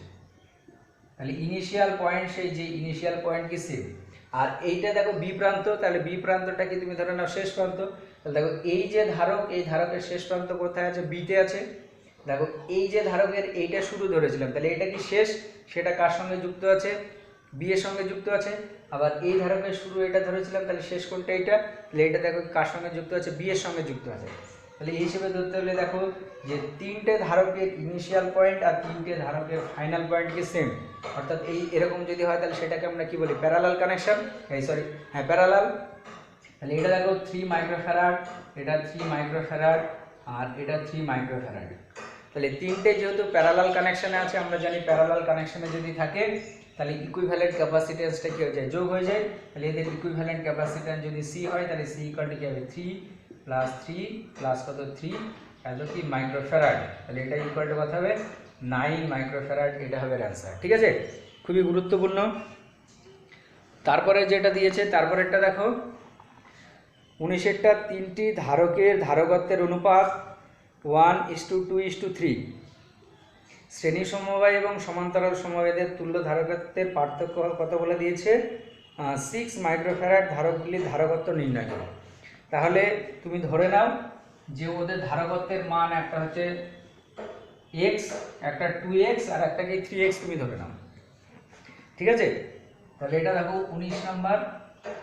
তাহলে ইনিশিয়াল পয়েন্ট সেই যে ইনিশিয়াল পয়েন্ট কি সেম। আর এইটা দেখো বি প্রান্ত, তাহলে বি প্রান্তটা কি তুমি ধরে নাও শেষ প্রান্ত। তাহলে দেখো এই যে ধারক, এই ধারকের শেষ প্রান্ত কোথায় আছে বিতে আছে। দেখো এই যে ধারকের এইটা শুরু ধরেছিলাম, তাহলে এটা কি শেষ, সেটা কার সঙ্গে যুক্ত আছে বি এর সঙ্গে যুক্ত আছে। আবার এই ধারকের শুরু এটা ধরেছিলাম, তাহলে শেষ কোনটা এইটা, তাহলে এটা দেখো কার সঙ্গে যুক্ত আছে বি এর সঙ্গে যুক্ত আছে। তাহলে এই হিসেবে ধরতে হলে দেখো যে তিনটে ধারকের ইনিশিয়াল পয়েন্ট আর তিনটে ধারকের ফাইনাল পয়েন্ট কি সেম, অর্থাৎ এই এরকম যদি হয় তাহলে সেটাকে আমরা কি বলি প্যারালাল কানেকশন, হ্যাঁ প্যারালাল। তাহলে এটা দেখো 3 মাইক্রোফ্যারাড, এটা 3 মাইক্রোফ্যারাড আর এটা 3 মাইক্রোফ্যারাড। তাহলে তিনটে যেহেতু প্যারালাল কানেকশনে আছে, আমরা জানি প্যারালাল কানেকশনে যদি থাকে তাহলে ইকুইভ্যালেন্ট ক্যাপাসিট্যান্সটা কি হয়ে যায় যোগ হয়ে যায়। তাহলে এদের ইকুইভ্যালেন্ট ক্যাপাসিট্যান্স যদি সি হয় তাহলে সি ইকুয়াল টু কি হবে 3 + 3 + কত 3 এত কি মাইক্রোফ্যারাড। তাহলে এটা ইকুয়াল টু কত হবে 9 মাইক্রোফ্যারাড, এটা হবে অ্যান্সার। ঠিক আছে, খুবই গুরুত্বপূর্ণ। তারপরে যেটা দিয়েছে তারপরেরটা দেখো 19এরটা তিনটি ধারকের ধারকত্বের অনুপাত 1:2:3। শ্রেণী সমবায় এবং সমান্তরাল সমবায়ের তুল্য ধারকত্বের পার্থক্য কত বলে দিয়েছে? 6 মাইক্রোফ্যারাড। ধারকগুলির ধারকত্ব নির্ণয় করো। তাহলে তুমি ধরে নাও যে ওদের ধারকত্বের মান একটা হচ্ছে x, একটা 2x আর একটা কি 3x তুমি ধরে নাও, ঠিক আছে? তাহলে এটা দেখো 19 নাম্বার।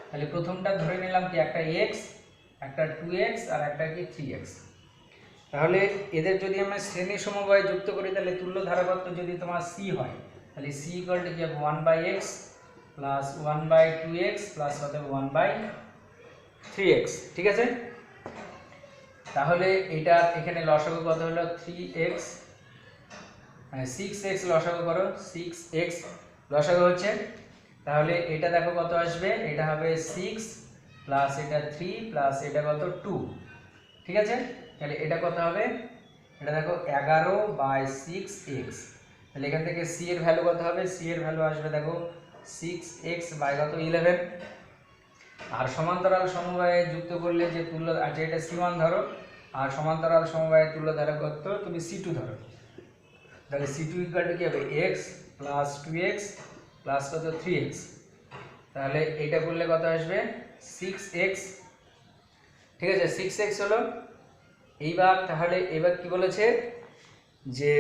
তাহলে প্রথমটা ধরে নিলাম কি একটা x, একটা 2x আর একটা কি 3x। তাহলে এদের যদি আমরা শ্রেণী সমবায় যুক্ত করি তাহলে তুল্য ধারকত্ব যদি তোমার c হয় তাহলে c ইকুয়াল টু কি হবে 1/x প্লাস 1/2x প্লাস হবে 1/3x, ঠিক আছে? তাহলে এটা এখানে লসাগু কত হলো 3x, 6x লসাগু করো, 6x লসাগু হচ্ছে। তাহলে এটা দেখো কত আসবে, এটা হবে 6 প্লাস এটা 3 প্লাস এটা কত 2, ঠিক আছে? তাহলে এটা কত হবে, এটা দেখো 11/6x। তাহলে এখান থেকে c এর ভ্যালু কত হবে, c এর ভ্যালু আসবে দেখো 6x বাই কত 11। আর সমান্তরাল সমবায়ে যুক্ত করলে যে তুল্য, আচ্ছা এটা c1 ধরো আর সমান্তরাল সমবায়ে তুল্য ধারকত্ব তুমি c2 ধরো। তাহলে c2 ইকুয়াল টু কি হবে x প্লাস 2x প্লাস কত 3x। তাহলে এটা করলে কত আসবে 6x, ঠিক আছে? 6x হলো। এইবার তাহলে এবার কি বলেছে যে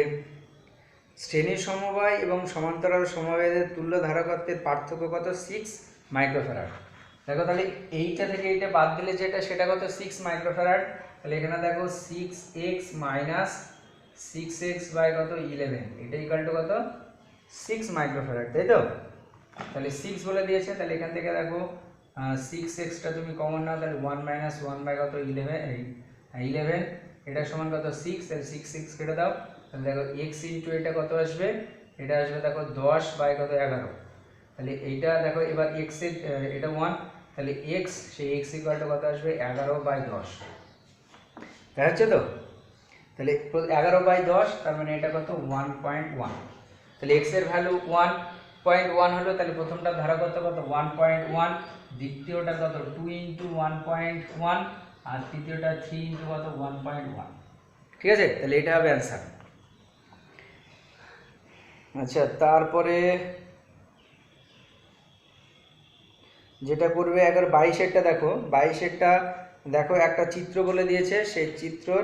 শ্রেণী সমবায় এবং সমান্তরাল সমবায়ের তুল্য ধারকত্বের পার্থক্য কত 6 মাইক্রোফ্যারাড। দেখো তাহলে এইটা থেকে এইটা বাদ দিলে যেটা সেটা কত 6 মাইক্রোফ্যারাড। তাহলে এখানে দেখো 6x মাইনাস 6x বাই কত 11, এটা ইকুয়াল টু কত 6 মাইক্রোফ্যারাড, তাই তো? তাহলে 6 বলে দিয়েছে। তাহলে এখান থেকে দেখো 6xটা তুমি কমন নাও, তাহলে 1 মাইনাস 1 বাই কত 11, এটা সমান কত 6। তাহলে 6 কেটে দাও। তাহলে দেখো x ইন্টু এটা কত আসবে, এটা আসবে দেখো 10 বাই কত 11। তাহলে এইটা দেখো এবার x এর এটা 1, তাহলে x সেই x ইকুয়াল টু কত আসবে 11/10, তাই হচ্ছে তো? তাহলে 11/10 তার মানে এটা কত 1.1। তাহলে x এর ভ্যালু 1.1 হলো। তাহলে প্রথমটা ধারকত্ব কত 1.1, দ্বিতীয়টা কত 2 ইন্টু 1.1 আর তৃতীয়টা 3 ইন্টু কত 1.1, ঠিক আছে? তাহলে এটা হবে অ্যান্সার। আচ্ছা, তারপরে যেটা করবে একবার 22-এরটা দেখো। 22-এরটা দেখো একটা চিত্র বলে দিয়েছে, সেই চিত্রর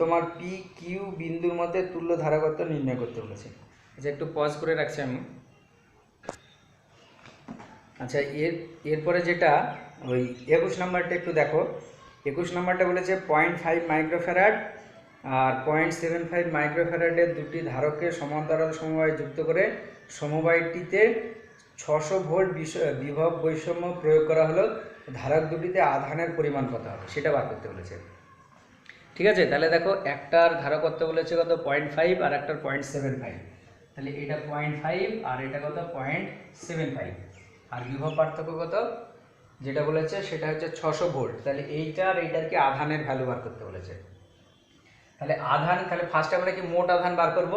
তোমার পি কিউ বিন্দুর মধ্যে তুল্য ধারকত্ব নির্ণয় করতে বলেছে। আচ্ছা, একটু পজ করে রাখছি আমি। আচ্ছা, এরপরে যেটা ওই 21 নাম্বারটা একটু দেখো। 21 নাম্বারটা বলেছে 0.5 মাইক্রোফ্যারাড আর 0.75 মাইক্রোফ্যারাডের দুটি ধারককে সমান্তরাল সমবায়ে যুক্ত করে সমবায়টিতে 600 ভোল্ট বিভব বৈষম্য প্রয়োগ করা হলো। ধারক দুটিতে আধানের পরিমাণ কত হবে সেটা বার করতে বলেছে, ঠিক আছে? তাহলে দেখো একটার ধারকত্ব বলেছে কত 0.5 আর একটার 0.75। তাহলে এটা 0.5 আর এটা কত 0.75। আর বিভব পার্থক্য কত যেটা বলেছে সেটা হচ্ছে 600 ভোল্ট। তাহলে এইটার এইটারকে আধানের ভ্যালু বার করতে বলেছে। তাহলে আধান, তাহলে ফার্স্ট আমরা কি মোট আধান বার করব।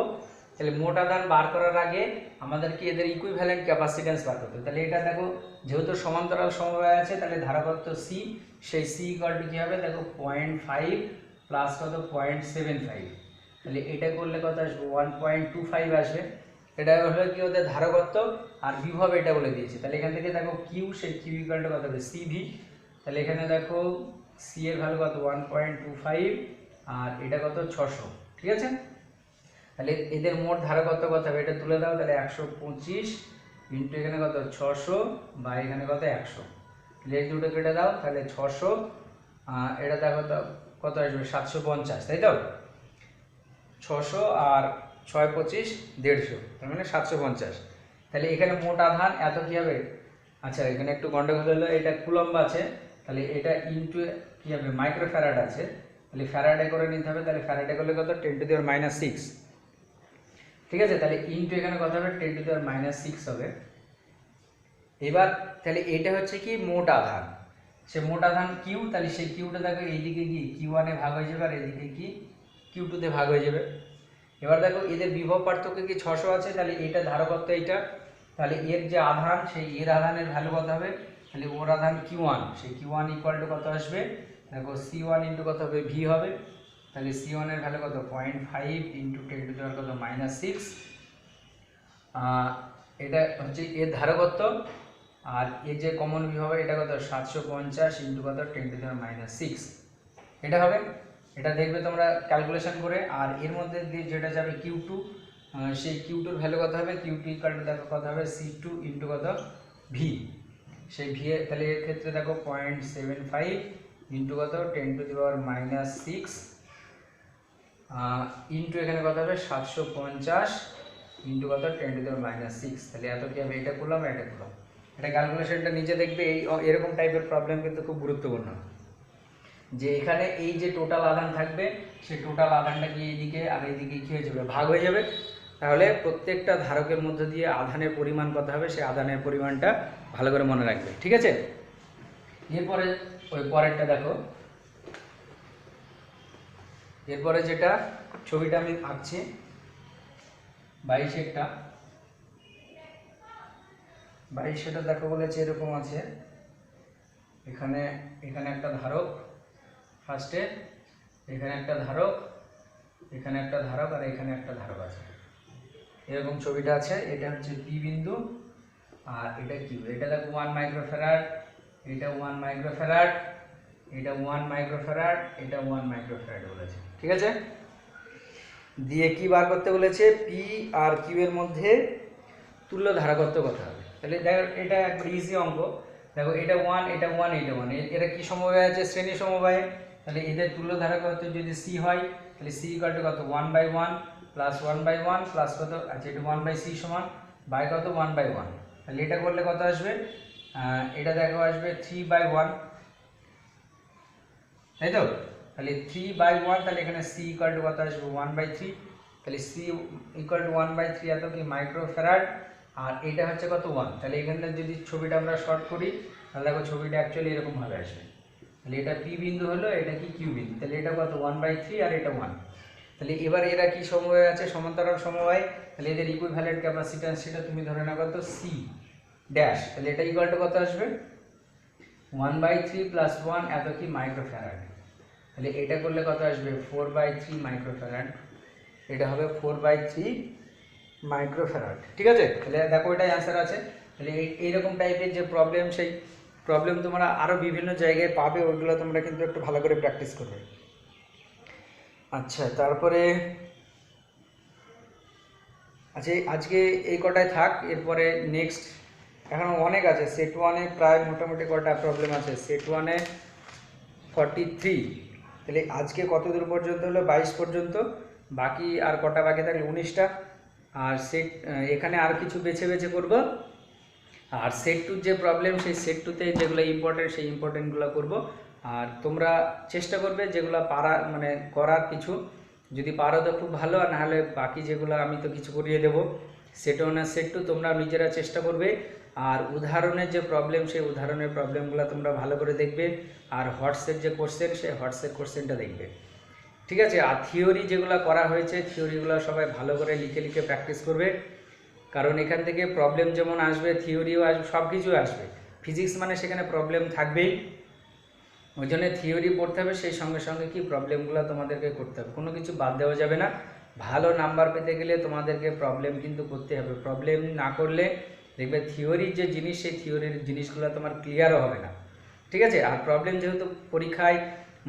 তাহলে মোট আধান বার করার আগে আমাদের কি এদের ইকুইভ্যালেন্ট ক্যাপাসিট্যান্স বার করতে হবে। তাহলে এটা দেখো যেহেতু সমান্তরাল সমবায় আছে তাহলে ধারকত্ব c, সেই c ইকুয়াল টু কি হবে দেখো 0.5 প্লাস কত 0.75। তাহলে এটা করলে কত আসবে 1.25 আসবে। এটা হলো কি ওদের ধারকত্ব আর বিভব এটা বলে দিয়েছে। তাহলে এখান থেকে দেখো কিউ, সেই কিউ ইকুয়াল টু কত হবে CV। তাহলে এখানে দেখো c এর ভ্যালু কত 1.25 আর এটা কত 600, ঠিক আছে? তাহলে এদের মোট ধারকত্ব কত হবে এটা তুলে দাও। তাহলে 125 ইন্টু এখানে কত 600 বা এখানে কত 100, তাহলে এই দুটো কেটে দাও। তাহলে 600 এটা দেখো কত আসবে 750, তাই তো? 600 আর 6 25 150, তার মানে 750। তাহলে এখানে মোট আধান এত কি হবে, আচ্ছা এখানে একটু গন্ডগোল হলো, এটা কুলম্ব আছে তাহলে এটা ইন্টু কি হবে মাইক্রোফ্যারাড আছে, তাহলে ফ্যারাডে করে নিতে হবে। তাহলে ফ্যারাডে করলে কত 10⁻⁶, ঠিক আছে? তাহলে ইন্টু এখানে কত হবে 10⁻⁶ হবে। এবার তাহলে এটা হচ্ছে কি মোট আধান, সে মোট আধান কিউ। তাহলে সেই কিউটা দেখো এইদিকে কি Q1 এ ভাগ হয়ে যাবে আর এইদিকে কি Q2 তে ভাগ হয়ে যাবে। এবার দেখো এদের বিভব পার্থক্য কি 600 আছে, তাহলে এটা ধারকত্ব এইটা, তাহলে এর যে আধান সেই এর আধানের ভ্যালু কত হবে, তাহলে ওর আধান Q1, সেই Q1 ইকুয়াল টু কত আসবে দেখো C1 ইন্টু কত হবে V হবে। তাহলে C1 এর ভ্যালু কত 0.5 ইন্টু 10 কত -6, এটা হচ্ছে এর ধারকত্ব, আর এর যে কমন বিভব এটা কত 750 ইন্টু কত 10⁻⁶, এটা হবে। এটা দেখবে তোমরা ক্যালকুলেশন করে। আর এর মধ্যে দিয়ে যেটা যাবে Q2, সেই Q2 এর ভ্যালু কত হবে, Q2 ইকুয়াল টু দেখো কত হবে C2 ইন্টু কত V, সেই V এর তাহলে এর ক্ষেত্রে দেখো 0.75 ইন্টু কত 10⁻⁶, ইন্টু এখানে কত হবে 750 ইন্টু কত 10⁻⁶, তাহলে এত কি হবে, এটা করলাম এটা করলাম। এটা ক্যালকুলেশনটা নিচে দেখবে। এই এরকম টাইপের প্রবলেম কিন্তু খুব গুরুত্বপূর্ণ, যে এখানে এই যে টোটাল আধান থাকবে সেই টোটাল আধানটা কি এইদিকে আর এইদিকে কি হয়ে যাবে, ভাগ হয়ে যাবে। তাহলে প্রত্যেকটা ধারকের মধ্যে দিয়ে আধানের পরিমাণ কত হবে, সেই আধানের পরিমাণটা ভালো করে মনে রাখবে, ঠিক আছে। এরপরে ওই পরেরটা দেখো, এরপরে যেটা ছবিটা আমি আঁকছি 22-এরটা, 22-এটা দেখো বলেছে এরকম আছে, এখানে একটা ধারক ফার্স্টে, এখানে একটা ধারক, এখানে একটা ধারক, আর এখানে একটা ধারক আছে, এরকম ছবিটা আছে। এটা হচ্ছে পি বিন্দু আর এটা কিউ। এটা দেখো 1 মাইক্রোফ্যারাড, এটা 1 মাইক্রোফ্যারাড, এটা 1 মাইক্রোফ্যারাড, এটা 1 মাইক্রোফ্যারাড বলেছে, ঠিক আছে। দিয়ে কি বার করতে বলেছে, পি আর কিউ এর মধ্যে তুল্য ধারকত্ব কত হবে। তাহলে দেখো এটা একবার ইজি অঙ্ক। দেখো এটা 1, এটা 1, এটা 1, এরা কি সমবায় আছে, শ্রেণী সমবায়ে। তাহলে এদের তুল্য ধারকত্ব যদি সি হয়, তাহলে সি ইকুয়াল টু কত 1/1 প্লাস 1/1 প্লাস কত, আচ্ছা এটা 1/c সমান বাই কত 1/1। তাহলে এটা করলে কত আসবে, এটা দেখো আসবে 3/1, তাই তো। তাহলে 3/1, তাহলে এখানে সি ইকুয়াল টু কত আসবে 1/3, তাহলে সি ইকুয়াল টু 1/3 এত কি মাইক্রোফ্যারাড, আর এটা হচ্ছে কত 1। তাহলে এখানে যদি ছবিটা আমরা শর্ট করি তাহলে দেখো ছবিটা অ্যাকচুয়ালি এরকম ভাবে আসবে। তাহলে এটা পি বিন্দু হলো, এটা কি কিউ বিন্দু, তাহলে এটা কত 1/3 আর এটা 1। তাহলে এবার এরা কি সমবায় আছে, সমান্তরাল সমবায়। তাহলে এদের ইকুইভ্যালেন্ট ক্যাপাসিট্যান্স সেটা তুমি ধরে নাও কত সি ড্যাশ, তাহলে এটা ইকুয়াল টু কত আসবে 1/3 প্লাস 1 এত কি মাইক্রোফ্যারাড। তাহলে এটা করলে কত আসবে 4/3 মাইক্রোফ্যারাড, এটা হবে 4/3 মাইক্রোফ্যারাড, ঠিক আছে। তাহলে দেখো এটাই অ্যান্সার আছে। তাহলে এইরকম টাইপের যে প্রবলেম, সেই প্রবলেম তোমরা আরও বিভিন্ন জায়গায় পাবে, ওইগুলো তোমরা কিন্তু একটু ভালো করে প্র্যাকটিস করবে। আচ্ছা তারপরে আচ্ছা আজকে এই কটায় থাক, এরপরে নেক্সট এখনও অনেক আছে। সেট 1-এ প্রায় মোটামুটি কটা প্রবলেম আছে, সেট 1-এ 43। তাহলে আজকে কত দূর পর্যন্ত হলো 22 পর্যন্ত, বাকি আর কটা বাকি থাকলে 19টা। আর সেট এখানে আর কিছু বেছে বেছে করব। আর সেট 2 যে প্রবলেম, সেই সেট 2-তে যেগুলো ইম্পর্টেন্ট সেই ইম্পর্টেন্টগুলো করব। আর তোমরা চেষ্টা করবে যেগুলো পারা মানে করার কিছু, যদি পারো তো খুব ভালো, আর নাহলে বাকি যেগুলো আমি তো কিছু করিয়ে দেবো। সেট 1 আর সেট 2 তোমরা নিজেরা চেষ্টা করবে। আর উদাহরণের যে প্রবলেম, সেই উদাহরণের প্রবলেমগুলো তোমরা ভালো করে দেখবে। আর হটসেট যে কোশ্চেন, সেই হটসেট কোশ্চেনটা দেখবে, ঠিক আছে। আর থিওরি যেগুলো করা হয়েছে, থিওরিগুলো সবাই ভালো করে লিখে লিখে প্র্যাকটিস করবে। কারণ এখান থেকে প্রবলেম যেমন আসবে, থিওরিও আসবে, সব কিছু আসবে। ফিজিক্স মানে সেখানে প্রবলেম থাকবেই, ওই জন্য থিওরি পড়তে হবে, সেই সঙ্গে সঙ্গে কি প্রবলেমগুলো তোমাদেরকে করতে হবে, কোনো কিছু বাদ দেওয়া যাবে না। ভালো নাম্বার পেতে গেলে তোমাদেরকে প্রবলেম কিন্তু করতে হবে। প্রবলেম না করলে দেখবে থিওরির যে জিনিস, সেই থিওরির জিনিসগুলো তোমার ক্লিয়ারও হবে না, ঠিক আছে। আর প্রবলেম যেহেতু পরীক্ষায়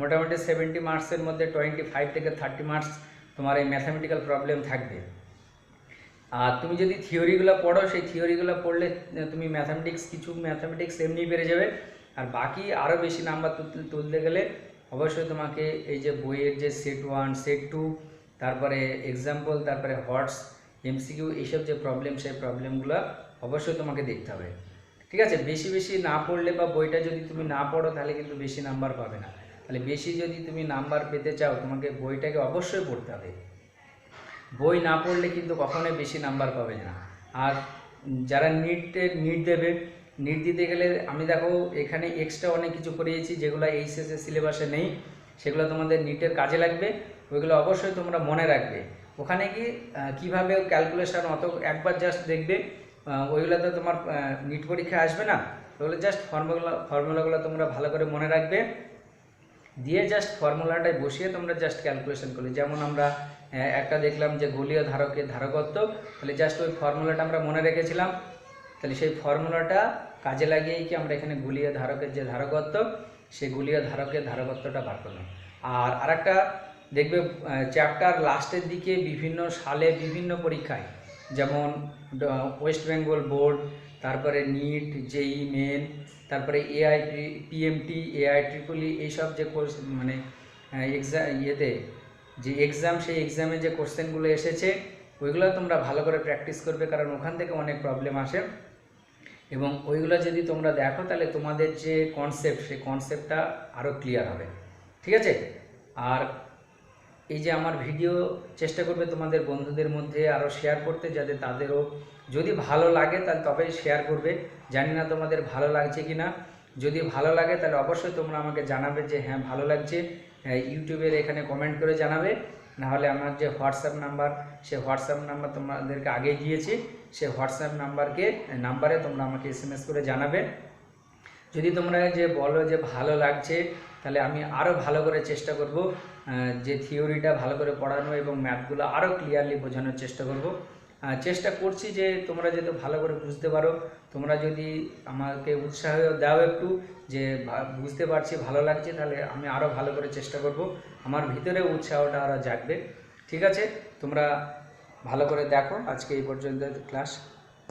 মোটামুটি 70 মার্কসের মধ্যে 25 থেকে 30 মার্কস তোমার এই ম্যাথামেটিক্যাল প্রবলেম থাকবে। আর তুমি যদি থিওরিগুলো পড়ো, সেই থিওরিগুলো পড়লে তুমি কিছু ম্যাথামেটিক্স এমনি বেড়ে যাবে। আর বাকি আরও বেশি নাম্বার তুলতে গেলে অবশ্যই তোমাকে এই যে বইয়ের যে সেট 1, সেট 2, তারপরে এক্সাম্পল, তারপরে হটস, এমসিকিউ, এইসব যে প্রবলেম, সেই প্রবলেমগুলো অবশ্যই তোমাকে দেখতে হবে, ঠিক আছে। বেশি বেশি না পড়লে বা বইটা যদি তুমি না পড়ো তাহলে কিন্তু বেশি নাম্বার পাবে না। তাহলে বেশি যদি তুমি নাম্বার পেতে চাও, তোমাকে বইটাকে অবশ্যই পড়তে হবে। বই না পড়লে কিন্তু কখনোই বেশি নাম্বার পাবে না। আর যারা নিট দেবে, নিট দিতে গেলে আমি দেখো এখানে এক্সট্রা অনেক কিছু করিয়েছি, যেগুলো এইচএসের সিলেবাসে নেই, সেগুলো তোমাদের নিটের কাজে লাগবে। ওইগুলো অবশ্যই তোমরা মনে রাখবে। ওখানে কি কীভাবে ক্যালকুলেশন অত একবার জাস্ট দেখবে, ওইগুলো তো তোমার নিট পরীক্ষায় আসবে না। ওগুলো জাস্ট ফর্মুলাগুলো তোমরা ভালো করে মনে রাখবে। দিয়ে জাস্ট ফর্মুলাটায় বসিয়ে তোমরা জাস্ট ক্যালকুলেশন করলে, যেমন আমরা একটা দেখলাম যে গোলীয় ধারকের ধারকত্ব, তাহলে জাস্ট ওই ফর্মুলাটা আমরা মনে রেখেছিলাম, তাহলে সেই ফর্মুলাটা কাজে লাগিয়েই কি আমরা এখানে গোলীয় ধারকের যে ধারকত্ব, সেই গোলীয় ধারকের ধারকত্বটা বার করলাম। আর আরেকটা দেখবে চ্যাপ্টার লাস্টের দিকে বিভিন্ন সালে বিভিন্ন পরীক্ষায়, যেমন ওয়েস্ট বেঙ্গল বোর্ড, তারপরে নিট, জেই মেন, তারপরে এআই পিএমটি, এআই ট্রিপল ই, এইসব যে কোর্স মানে এক্সাম ইয়েতে যে এক্সাম, সেই এক্সামে যে কোশ্চেনগুলো এসেছে ওইগুলো তোমরা ভালো করে প্র্যাকটিস করবে, কারণ ওখান থেকে অনেক প্রবলেম আসে, এবং ওইগুলো যদি তোমরা দেখো তাহলে তোমাদের যে কনসেপ্ট, সেই কনসেপ্টটা আরও ক্লিয়ার হবে। ঠিক আছে? আর এই যে আমার ভিডিও চেষ্টা করবে তোমাদের বন্ধুদের মধ্যে আরও শেয়ার করতে, যাতে তাদেরও যদি ভালো লাগে তাহলে তবেই শেয়ার করবে। জানি না তোমাদের ভালো লাগছে কি না, যদি ভালো লাগে তাহলে অবশ্যই তোমরা আমাকে জানাবে যে হ্যাঁ ভালো লাগছে, ইউটিউবের এখানে কমেন্ট করে জানাবে। নাহলে আমার যে হোয়াটসঅ্যাপ নাম্বার, সেই হোয়াটসঅ্যাপ নাম্বার তোমাদেরকে আগেই দিয়েছি, সেই হোয়াটসঅ্যাপ নাম্বারে তোমরা আমাকে SMS করে জানাবে। যদি তোমরা যে বলো যে ভালো লাগছে, তাহলে আমি আরও ভালো করে চেষ্টা করব, যে থিওরিটা ভালো করে পড়ানো এবং ম্যাথগুলো আরও ক্লিয়ারলি বোঝানোর চেষ্টা করব। চেষ্টা করছি যে তোমরা যাতে ভালো করে বুঝতে পারো। তোমরা যদি আমাকে উৎসাহ দাও একটু, যে বুঝতে পারছি, ভালো লাগছে, তাহলে আমি আরও ভালো করে চেষ্টা করব, আমার ভিতরে উৎসাহটা আরও জাগবে। ঠিক আছে? তোমরা ভালো করে দেখো। আজকে এই পর্যন্ত ক্লাস।